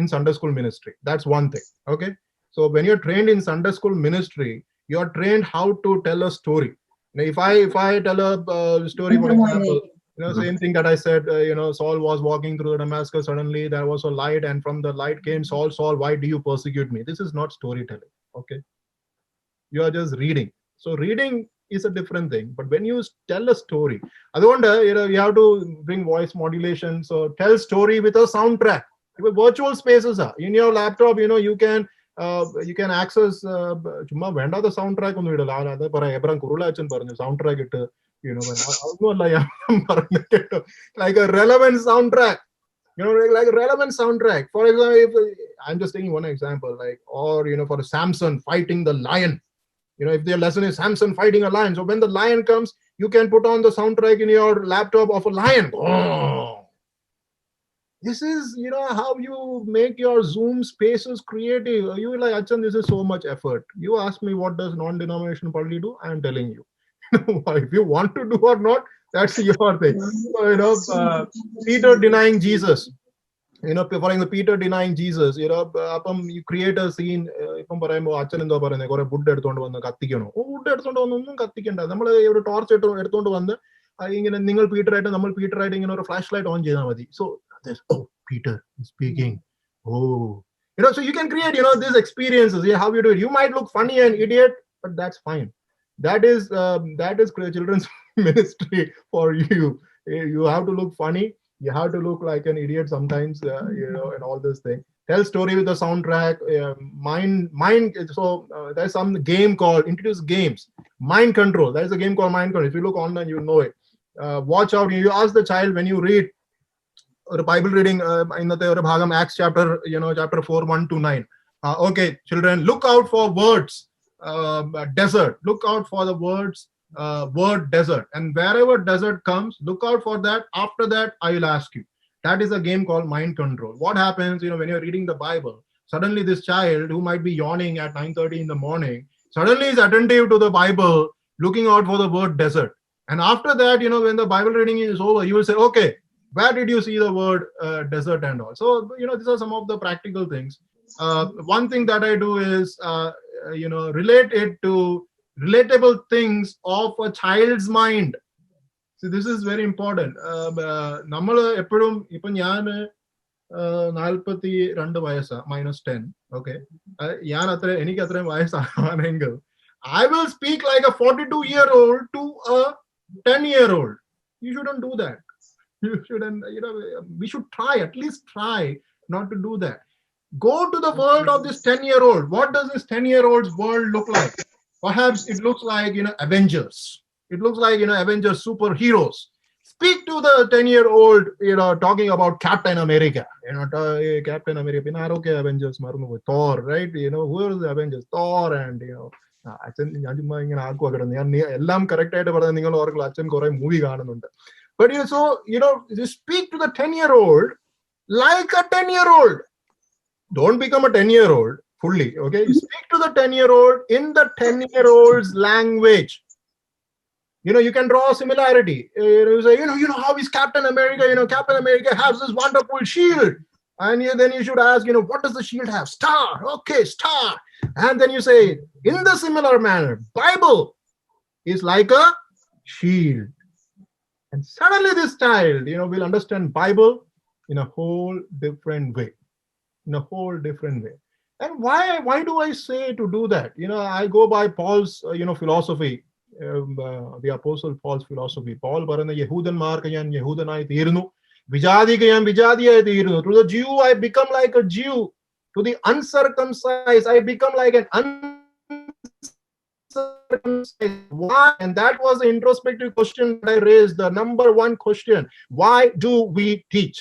in Sunday school ministry. That's one thing. Okay. So when you're trained in Sunday school ministry, you're trained how to tell a story. Now, if I tell a story, for example, same thing that I said, Saul was walking through Damascus, suddenly there was a light, and from the light came, Saul, Saul, why do you persecute me? This is not storytelling. Okay. You are just reading. So reading is a different thing. But when you tell a story, you have to bring voice modulation. So tell story with a soundtrack. Virtual spaces are in your laptop. You can access chumma venda the soundtrack on vidala adu para ebran kurula achan paranju soundtrack it like a relevant soundtrack, like a relevant soundtrack. For example, I'm just taking one example, like, or for Samson fighting the lion, if their lesson is Samson fighting a lion, so when the lion comes, you can put on the soundtrack in your laptop of a lion. This is, how you make your Zoom spaces creative. You like, Achan, this is so much effort. You ask me, what does non-denominational party do? I am telling you. If you want to do or not, that's your thing. So, Peter denying Jesus. For example, Peter denying Jesus. You create a scene. Achan endo parane kore wood eduthondo vannu kathikano. Wood eduthondo onnum kathikenda. Nammal oru torch eduthondo vannu ingane ningal Peter aayittu nammal Peter aayittu ingane oru flashlight on cheyidal madi. So Peter is speaking. So you can create, these experiences. How you do it. You might look funny and idiot, but that's fine. That is children's ministry for you. You have to look funny. You have to look like an idiot sometimes, and all this thing. Tell story with the soundtrack. Mind. So there's some game called introduce games. Mind control. There's a game called mind control. If you look online, you know it. Watch out. You ask the child when you read or Bible reading in the Acts chapter, chapter 4, 1 to 9. Okay, children, look out for words. Desert. Look out for the words. Word desert, and wherever desert comes, look out for that. After that, I will ask you. That is a game called mind control. What happens, when you're reading the Bible, suddenly this child who might be yawning at 9:30 in the morning, suddenly is attentive to the Bible, looking out for the word desert. And after that, when the Bible reading is over, you will say, okay, where did you see the word desert and all? So, these are some of the practical things. One thing that I do is, relate it to relatable things of a child's mind. See, this is very important. നമ്മള് എപ്പോഴും ഇപ്പൊ ഞാന് 42 വയസ്സാ -10. Okay, എനിക്ക് അത്രയും വയസ്സാണെങ്കിൽ I will speak like a 42-year-old to a 10-year-old. You shouldn't do that. You shouldn't. We should try, at least try not to do that. Go to the world of this 10-year-old. What does this 10-year-old's world look like? Perhaps it looks like, Avengers. It looks like, Avengers superheroes. Speak to the 10-year-old, talking about Captain America. Captain America. Okay, Avengers, Thor, right? Who are the Avengers? Thor and, എല്ലാം correct ആയിട്ട് പറഞ്ഞാൽ നിങ്ങൾ ഓർക്കുക അച്ഛൻ കുറെ movie കാണുന്നുണ്ട്. But you speak to the 10-year-old like a 10-year-old. Don't become a 10-year-old fully, okay? You speak to the 10-year-old in the 10-year-old's language. You can draw a similarity. You say, how is Captain America? Captain America has this wonderful shield. And then you should ask, what does the shield have? Star. Okay, star. And then you say, in the similar manner, Bible is like a shield. And suddenly this child, will understand Bible in a whole different way. In a whole different way. And why do I say to do that? I go by Paul's, philosophy, the Apostle Paul's philosophy. Paul പറയുന്ന യഹൂദന്മാർക്ക് ഞാൻ യഹൂദനായി തീരുന്നു, വിജാതിക്ക് ഞാൻ വിജാതിയായി തീരുന്നു. To the Jew I become like a Jew. To the uncircumcised I become like an uncircumcised. Why? And that was the introspective question that I raised, the number one question. Why do we teach?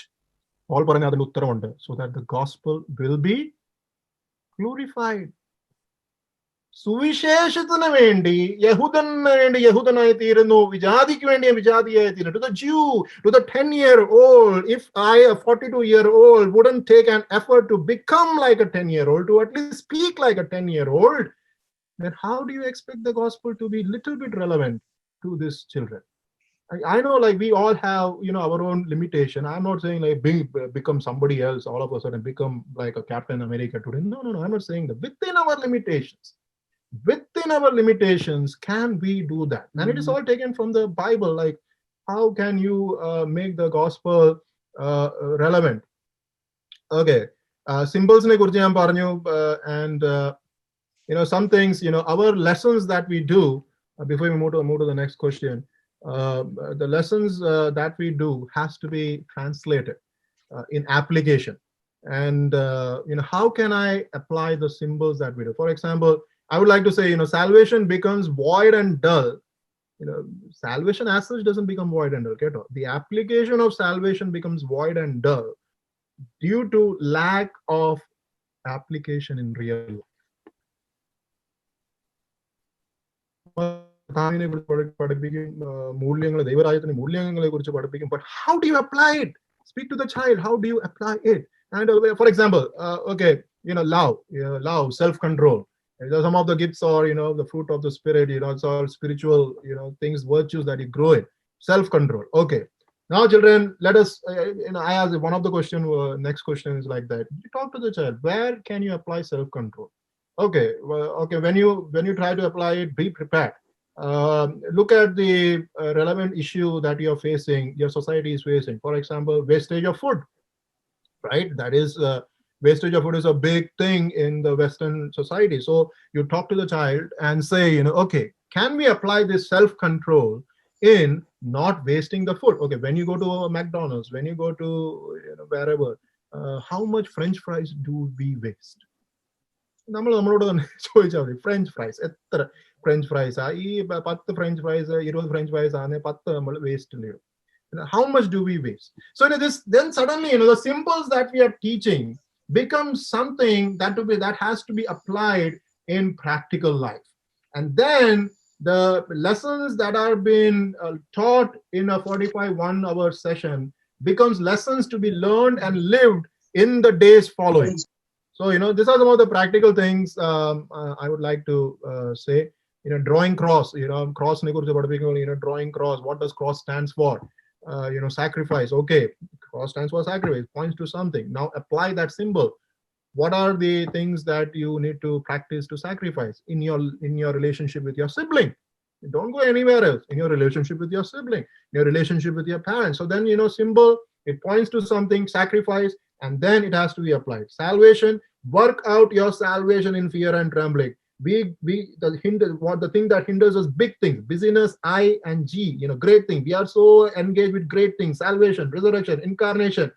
Paul പറഞ്ഞ അതിന് ഉത്തരമുണ്ട്. So that the gospel will be glorified. സുവിശേഷത്തിന് വേണ്ടി യഹൂദന് വേണ്ടി യഹൂദനായി തീരുന്നു, വിജാതിക്ക് വേണ്ടി വിജാതിയായി തീരുന്നു. To the Jew, to the 10-year-old, if I, a 42-year-old, wouldn't take an effort to become like a 10-year-old, to at least speak like a 10-year-old, then how do you expect the gospel to be little bit relevant to these children? I know, like, we all have, our own limitation. I'm not saying like become somebody else all of a sudden, become like a Captain America today. No, I'm not saying that. Within our limitations, can we do that? And it is all taken from the Bible. Like, how can you make the gospel relevant? Okay, symbols ne kurichu njan paranju, and some things, our lessons that we do before we move to the next question. The lessons that we do has to be translated in application. And how can I apply the symbols that we do? For example, I would like to say, salvation becomes void and dull. Salvation as such doesn't become void and dull. The application of salvation becomes void and dull due to lack of application in real life. But how do you apply it? Speak to the child. How do you apply it? And for example, okay, love, self-control. Some of the gifts are, the fruit of the spirit. It's all spiritual, things, virtues that you grow in. Self-control. Okay. Now, children, let us. I ask one of the question. Next question is like that. You talk to the child. Where can you apply self-control? Okay. Well, okay. When you try to apply it, be prepared. Look at the relevant issue that you're facing, your society is facing. For example, wastage of food, right? That is Wastage of food is a big thing in the Western society. So you talk to the child and say, okay, can we apply this self-control in not wasting the food? Okay, when you go to a McDonald's, when you go to wherever, how much French fries do we waste? French fries, French fries, French fries, French fries, waste. How much do we waste? So then suddenly, the symbols that we are teaching becomes something that has to be applied in practical life. And then the lessons that are being taught in a 45 1-hour session becomes lessons to be learned and lived in the days following. So, these are some of the practical things I would like to say. Drawing cross, cross, drawing cross, what does cross stands for? Sacrifice. Okay, cross stands for sacrifice, points to something. Now apply that symbol. What are the things that you need to practice to sacrifice in your relationship with your sibling? Don't go anywhere else. In your relationship with your sibling, your relationship with your parents. So then, symbol, it points to something, sacrifice, and then it has to be applied. Salvation, work out your salvation in fear and trembling. The thing that hinders us, big things, busyness, I and G, great thing. We are so engaged with great things, salvation, resurrection, incarnation.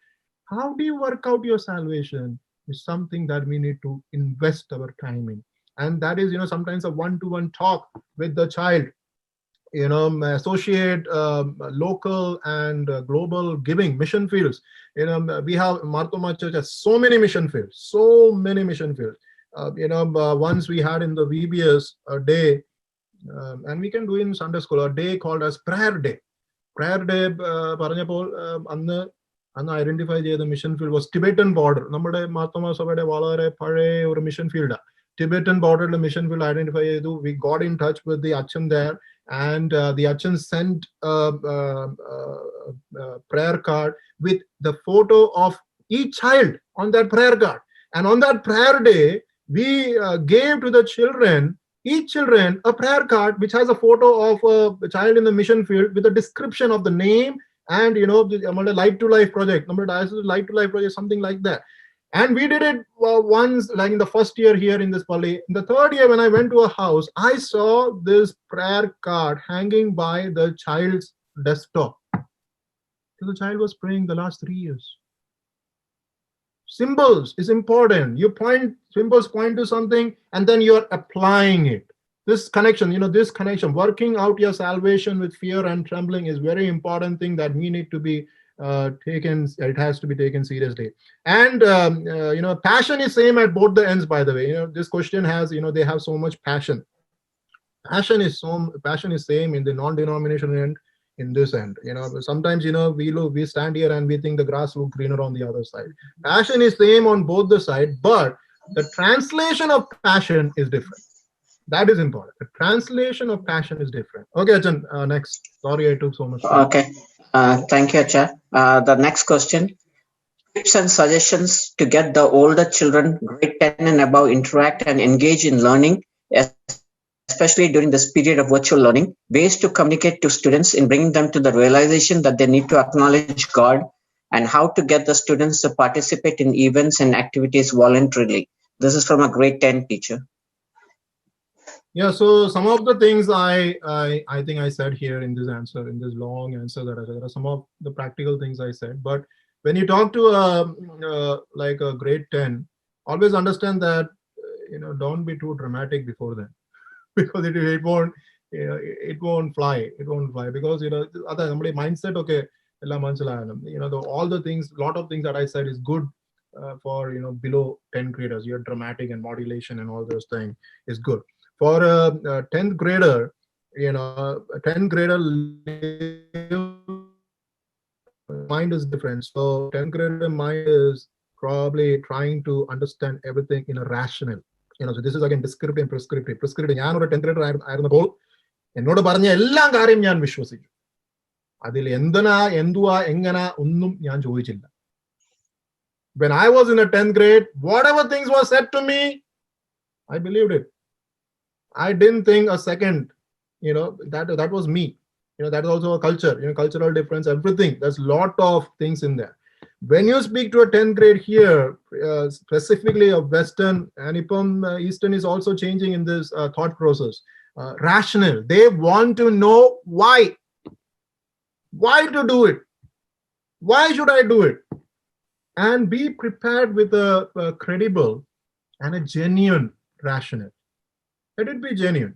How do you work out your salvation is something that we need to invest our time in. And that is, sometimes a one-to-one talk with the child, associate local and global giving mission fields. We have Marthoma Church has so many mission fields. Once we had in the VBS a day, and we can do in Sunday school, a day called as prayer day. Prayer day, identify the mission field was Tibetan border. Nammade Marthoma Sabade Valare Pare or mission field. Tibetan border the mission field identify. We got in touch with the Achan there, and the Achan sent a prayer card with the photo of each child on that prayer card. And on that prayer day, we gave to the children, each children, a prayer card which has a photo of a child in the mission field with a description of the name and the Light to Life project, Light to Life project, something like that. And we did it once, like in the first year here in this Pali. In the third year, when I went to a house, I saw this prayer card hanging by the child's desktop. So the child was praying the last 3 years. Symbols is important. Symbols point to something, and then you're applying it. This connection, working out your salvation with fear and trembling is very important thing that we need to be taken. It has to be taken seriously. And passion is same at both the ends. By the way, this question has, they have so much passion. Passion is same in the non-denominational end. In this end, sometimes we stand here and we think the grass looks greener on the other side. Passion is same on both the side, but the translation of passion is different. That is important. The translation of passion is different. Okay, Achan, next. Sorry I took so much time. Okay, thank you, Acha. The next question: tips and suggestions to get the older children, grade 10 and above, interact and engage in learning, especially during this period of virtual learning, ways to communicate to students in bringing them to the realization that they need to acknowledge God, and how to get the students to participate in events and activities voluntarily. This is from a grade 10 teacher. Yeah, so some of the things I think I said here in this answer, in this long answer that I said, there are some of the practical things I said. But when you talk to like a grade 10, always understand that, don't be too dramatic before then. Because it won't fly. It won't fly because other mindset. Okay, all the things, lot of things that I said is good for below 10 graders. Your dramatic and modulation and all those things is good. For a 10th grader, 10th grader mind is different. So 10th grader mind is probably trying to understand everything in a rational. So this is again descriptive and prescriptive. Prescriptive. ഞാൻ ഒരു 10th grader ആയിരുന്നപ്പോൾ എന്നോട് പറഞ്ഞ എല്ലാ കാര്യം ഞാൻ വിശ്വസിക്കും. അതിൽ എന്തുവാ എങ്ങനെ ഒന്നും ഞാൻ ചോദിച്ചില്ല. When I was in a 10th grade, whatever things were said to me, I believed it. I didn't think a second. That was me. That is also a culture. Cultural difference, everything. There's a lot of things in there. When you speak to a 10th grade here, specifically of Western, and Eastern is also changing in this thought process. Rational. They want to know why. Why to do it? Why should I do it? And be prepared with a credible and a genuine rationale. Let it be genuine.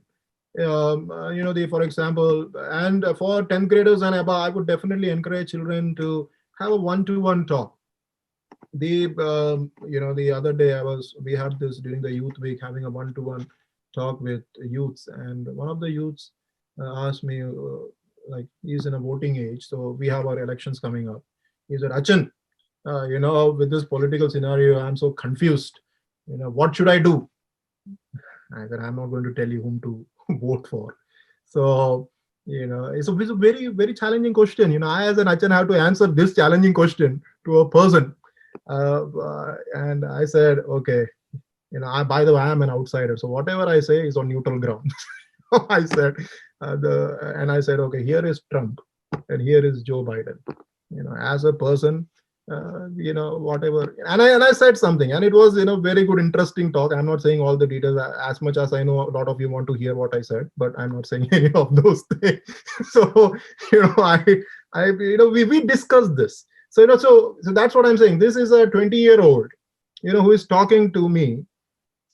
For example, and for 10th graders and above, I would definitely encourage children to have a one-to-one talk. The other day we had this during the youth week, having a one-to-one talk with youths, and one of the youths asked me, like, he's in a voting age, so we have our elections coming up. He said, Achan, with this political scenario, I'm so confused. What should I do? I said, I'm not going to tell you whom to vote for. So, it's a very, very challenging question. I as an Achan have to answer this challenging question to a person. And I said, okay, by the way, I'm an outsider. So whatever I say is on neutral ground. I said, okay, here is Trump and here is Joe Biden. As a person, whatever. And I said something, and it was, very good, interesting talk. I'm not saying all the details, as much as I know a lot of you want to hear what I said, but I'm not saying any of those things. So, we discussed this. So, so that's what I'm saying. This is a 20-year-old, who is talking to me,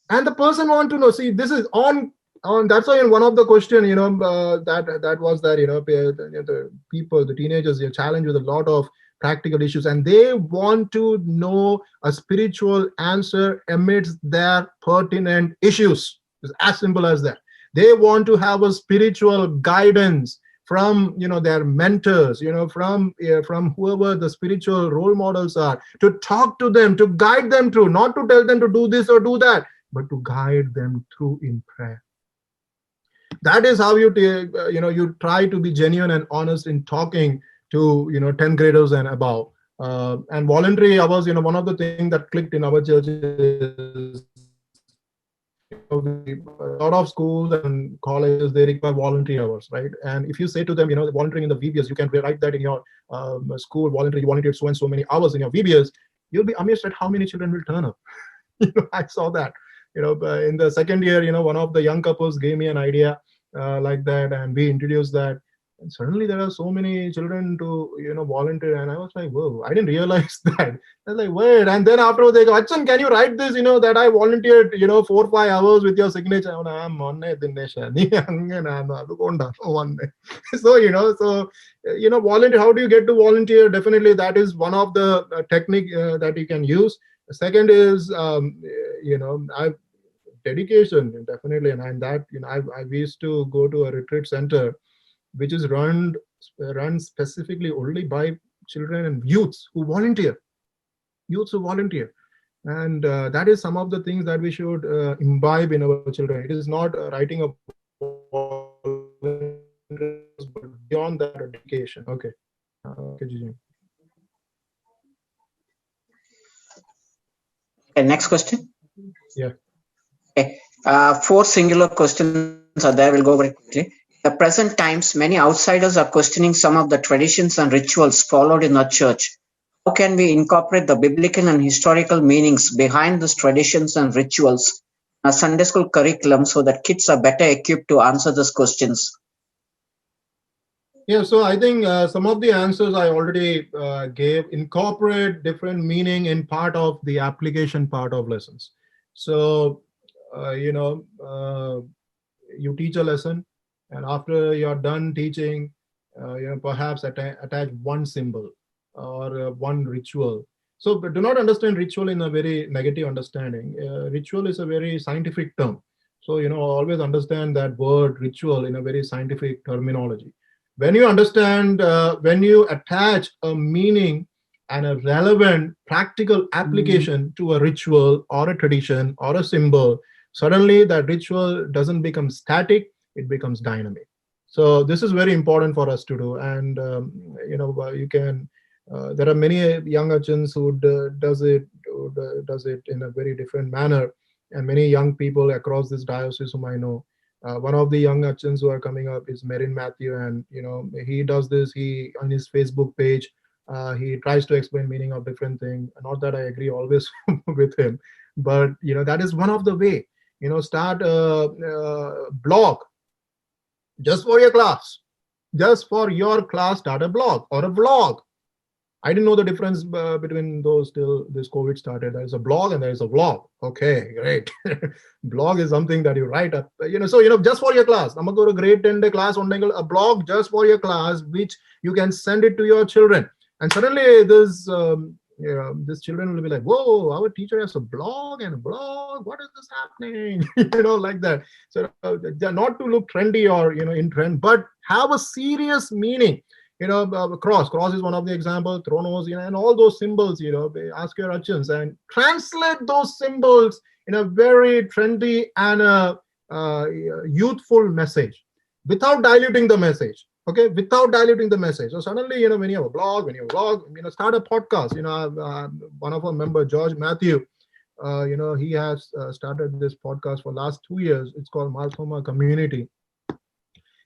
and the person want to know, see, this is on, that's why in one of the question, that was that, the people, the teenagers, they're challenged with a lot of practical issues, and they want to know a spiritual answer amidst their pertinent issues. It's as simple as that. They want to have a spiritual guidance from their mentors, from whoever the spiritual role models are, to talk to them, to guide them through, not to tell them to do this or do that, but to guide them through in prayer. That is how you try to be genuine and honest in talking to 10th graders and above. And voluntary hours, one of the things that clicked in our church is a lot of schools and colleges, they require voluntary hours, right? And if you say to them, volunteering in the VBS, you can write that in your school, you volunteered so and so many hours in your VBS, you'll be amazed at how many children will turn up. I saw that. In the second year, one of the young couples gave me an idea like that, and we introduced that. And suddenly there are so many children to volunteer, and I was like, whoa, I didn't realize that. I was like, wait. And then afterwards they go, Achan, can you write this, that I volunteered 4 or 5 hours with your signature? I'm on it, Dinesh. So volunteer, how do you get to volunteer? Definitely that is one of the technique that you can use. The second is dedication, definitely. And that I used to go to a retreat center which is run specifically only by children and youths who volunteer. And that is some of the things that we should imbibe in our children. It is not writing a but beyond that, dedication. Okay. Next question. Yeah. Okay. 4 singular questions are there. We'll go very quickly. In the present times, many outsiders are questioning some of the traditions and rituals followed in our church. How can we incorporate the biblical and historical meanings behind these traditions and rituals in a Sunday school curriculum so that kids are better equipped to answer these questions? Yeah, so I think some of the answers I already gave. Incorporate different meaning in part of the application part of lessons. So, you teach a lesson, and after you're done teaching, perhaps attach one symbol or one ritual. So do not understand ritual in a very negative understanding. Ritual is a very scientific term. So, always understand that word ritual in a very scientific terminology. When you understand, when you attach a meaning and a relevant practical application to a ritual or a tradition or a symbol, suddenly that ritual doesn't become static, it becomes dynamic. So this is very important for us to do. And, you can, there are many young Achans who does it in a very different manner. And many young people across this diocese whom I know. One of the young Achans who are coming up is Marin Matthew, and he does this. He on his Facebook page He tries to explain meaning of different things. Not that I agree always with him, but that is one of the way. Start a blog just for your class. Just for your class, start a blog or a vlog. I didn't know the difference between those till this COVID started. There's a blog and there's a vlog. Okay, great. Blog is something that you write up, so, just for your class. I'm going to go to grade 10 day class on a blog just for your class, which you can send it to your children. And suddenly this children will be like, whoa, our teacher has a blog and a blog. What is this happening? Like that. So not to look trendy or, in trend, but have a serious meaning. Cross is one of the examples, Thronos, and all those symbols, ask your Achans and translate those symbols in a very trendy and youthful message without diluting the message. Okay, without diluting the message. So suddenly, when you have a blog, start a podcast. One of our members, George Matthew, he has started this podcast for last 2 years. It's called Thoma Community.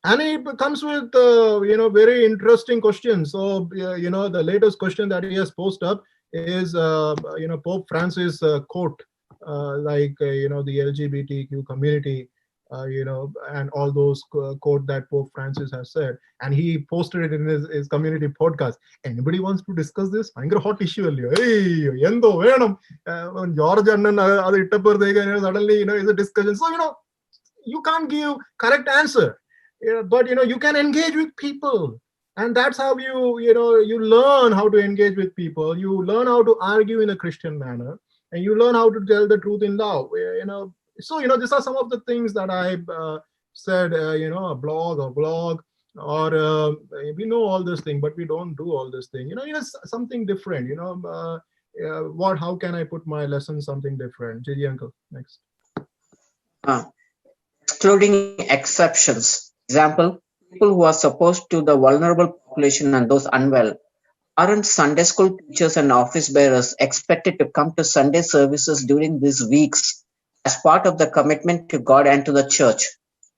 And it comes with, very interesting questions. So, the latest question that he has posted up is, Pope Francis quote, the LGBTQ community, and all those quote that Pope Francis has said. And he posted it in his community podcast. Anybody wants to discuss this? Hot issue. Hey, George and suddenly, is a discussion. So, you can't give correct answer. But you can engage with people, and that's how you learn how to engage with people. You learn how to argue in a Christian manner, and you learn how to tell the truth in love. So these are some of the things that I said. A blog, or we know all this thing, but we don't do all this thing. Something different. How can I put my lesson something different? JD uncle, next. Excluding exceptions. Example, people who are supposed to the vulnerable population and those unwell. Aren't Sunday school teachers and office bearers expected to come to Sunday services during these weeks as part of the commitment to God and to the church?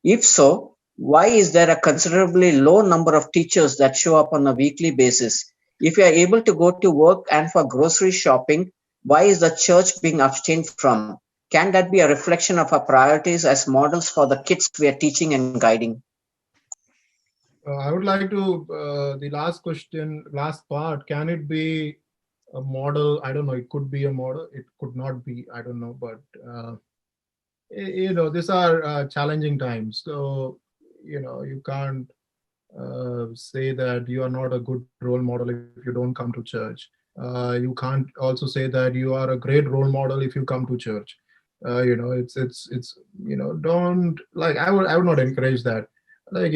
If so, why is there a considerably low number of teachers that show up on a weekly basis? If you are able to go to work and for grocery shopping, why is the church being abstained from? Can that be a reflection of our priorities as models for the kids we are teaching and guiding? I would like to, the last part, can it be a model? I don't know. It could be a model. It could not be. I don't know. But, these are challenging times. So, you can't say that you are not a good role model if you don't come to church. You can't also say that you are a great role model if you come to church. It's don't, like, I would not encourage that. Like,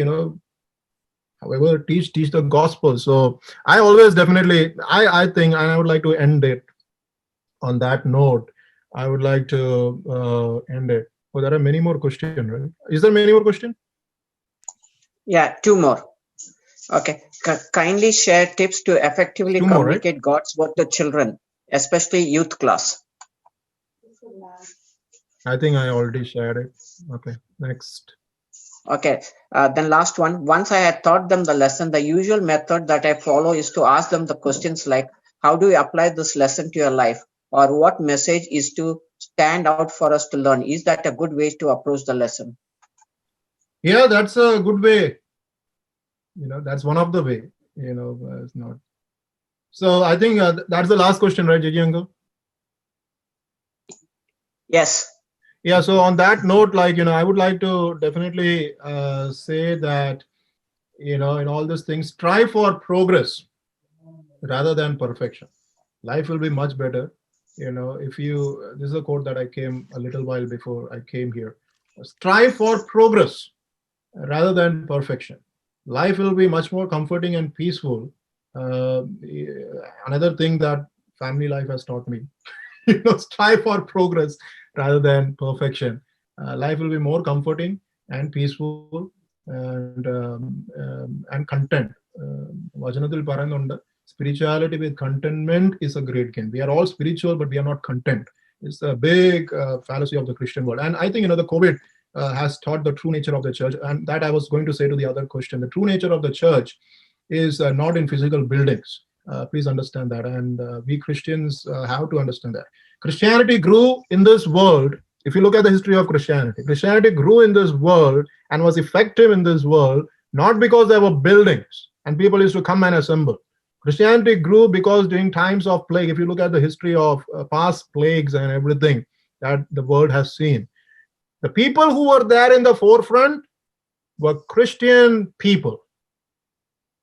however, teach the gospel. So I always definitely, I think, and I would like to end it on that note. I would like to end it. Oh, there are many more questions, right? Is there many more questions? Yeah, 2 more. Okay. Kindly share tips to effectively communicate God's word to children, especially youth class. I think I already shared it. Okay, next. Okay, then last one. Once I had taught them the lesson, the usual method that I follow is to ask them the questions like, how do you apply this lesson to your life? Or what message is to stand out for us to learn? Is that a good way to approach the lesson? Yeah, that's a good way. That's one of the way, it's not. So I think that's the last question, right, JJ uncle? Yes. Yeah, so on that note, I would like to definitely say that, in all these things, strive for progress rather than perfection. Life will be much better. This is a quote that I came a little while before I came here. Strive for progress rather than perfection. Life will be much more comforting and peaceful. Another thing that family life has taught me, strive for progress rather than perfection. Life will be more comforting and peaceful and content. Vachanathil parayunnundu, spirituality with contentment is a great gain. We are all spiritual, but we are not content. It's a big fallacy of the Christian world. And I think, the COVID has taught the true nature of the church. And that I was going to say to the other question. The true nature of the church is not in physical buildings. Please understand that. And we Christians have to understand that. Christianity grew in this world. If you look at the history of Christianity, Christianity grew in this world and was effective in this world, not because there were buildings and people used to come and assemble. Christianity grew because during times of plague, if you look at the history of past plagues and everything that the world has seen, the people who were there in the forefront were Christian people.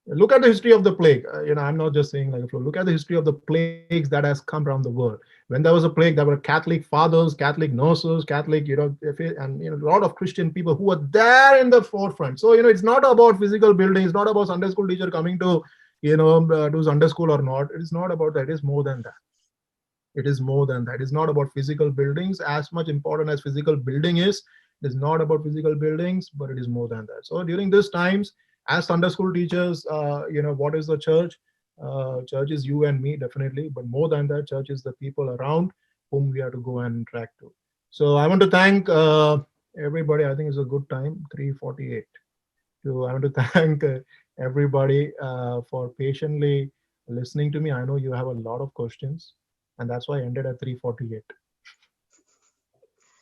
Look at the history of the plague. I'm not just saying like a flow. Look at the history of the plagues that has come around the world. When there was a plague, there were Catholic fathers, Catholic nurses, Catholic, and a lot of Christian people who were there in the forefront. So it's not about physical buildings. It's not about Sunday school teacher coming to do Sunday school or not. It is not about that. It is more than that. It is more than that. It's not about physical buildings. As much important as physical building is, it is not about physical buildings, but it is more than that. So during these times, as Sunday school teachers, what is the church? Church is you and me, definitely. But more than that, church is the people around whom we have to go and interact to. So I want to thank everybody. I think it's a good time, 3:48. So I want to thank everybody for patiently listening to me. I know you have a lot of questions, and that's why I ended at 3:48.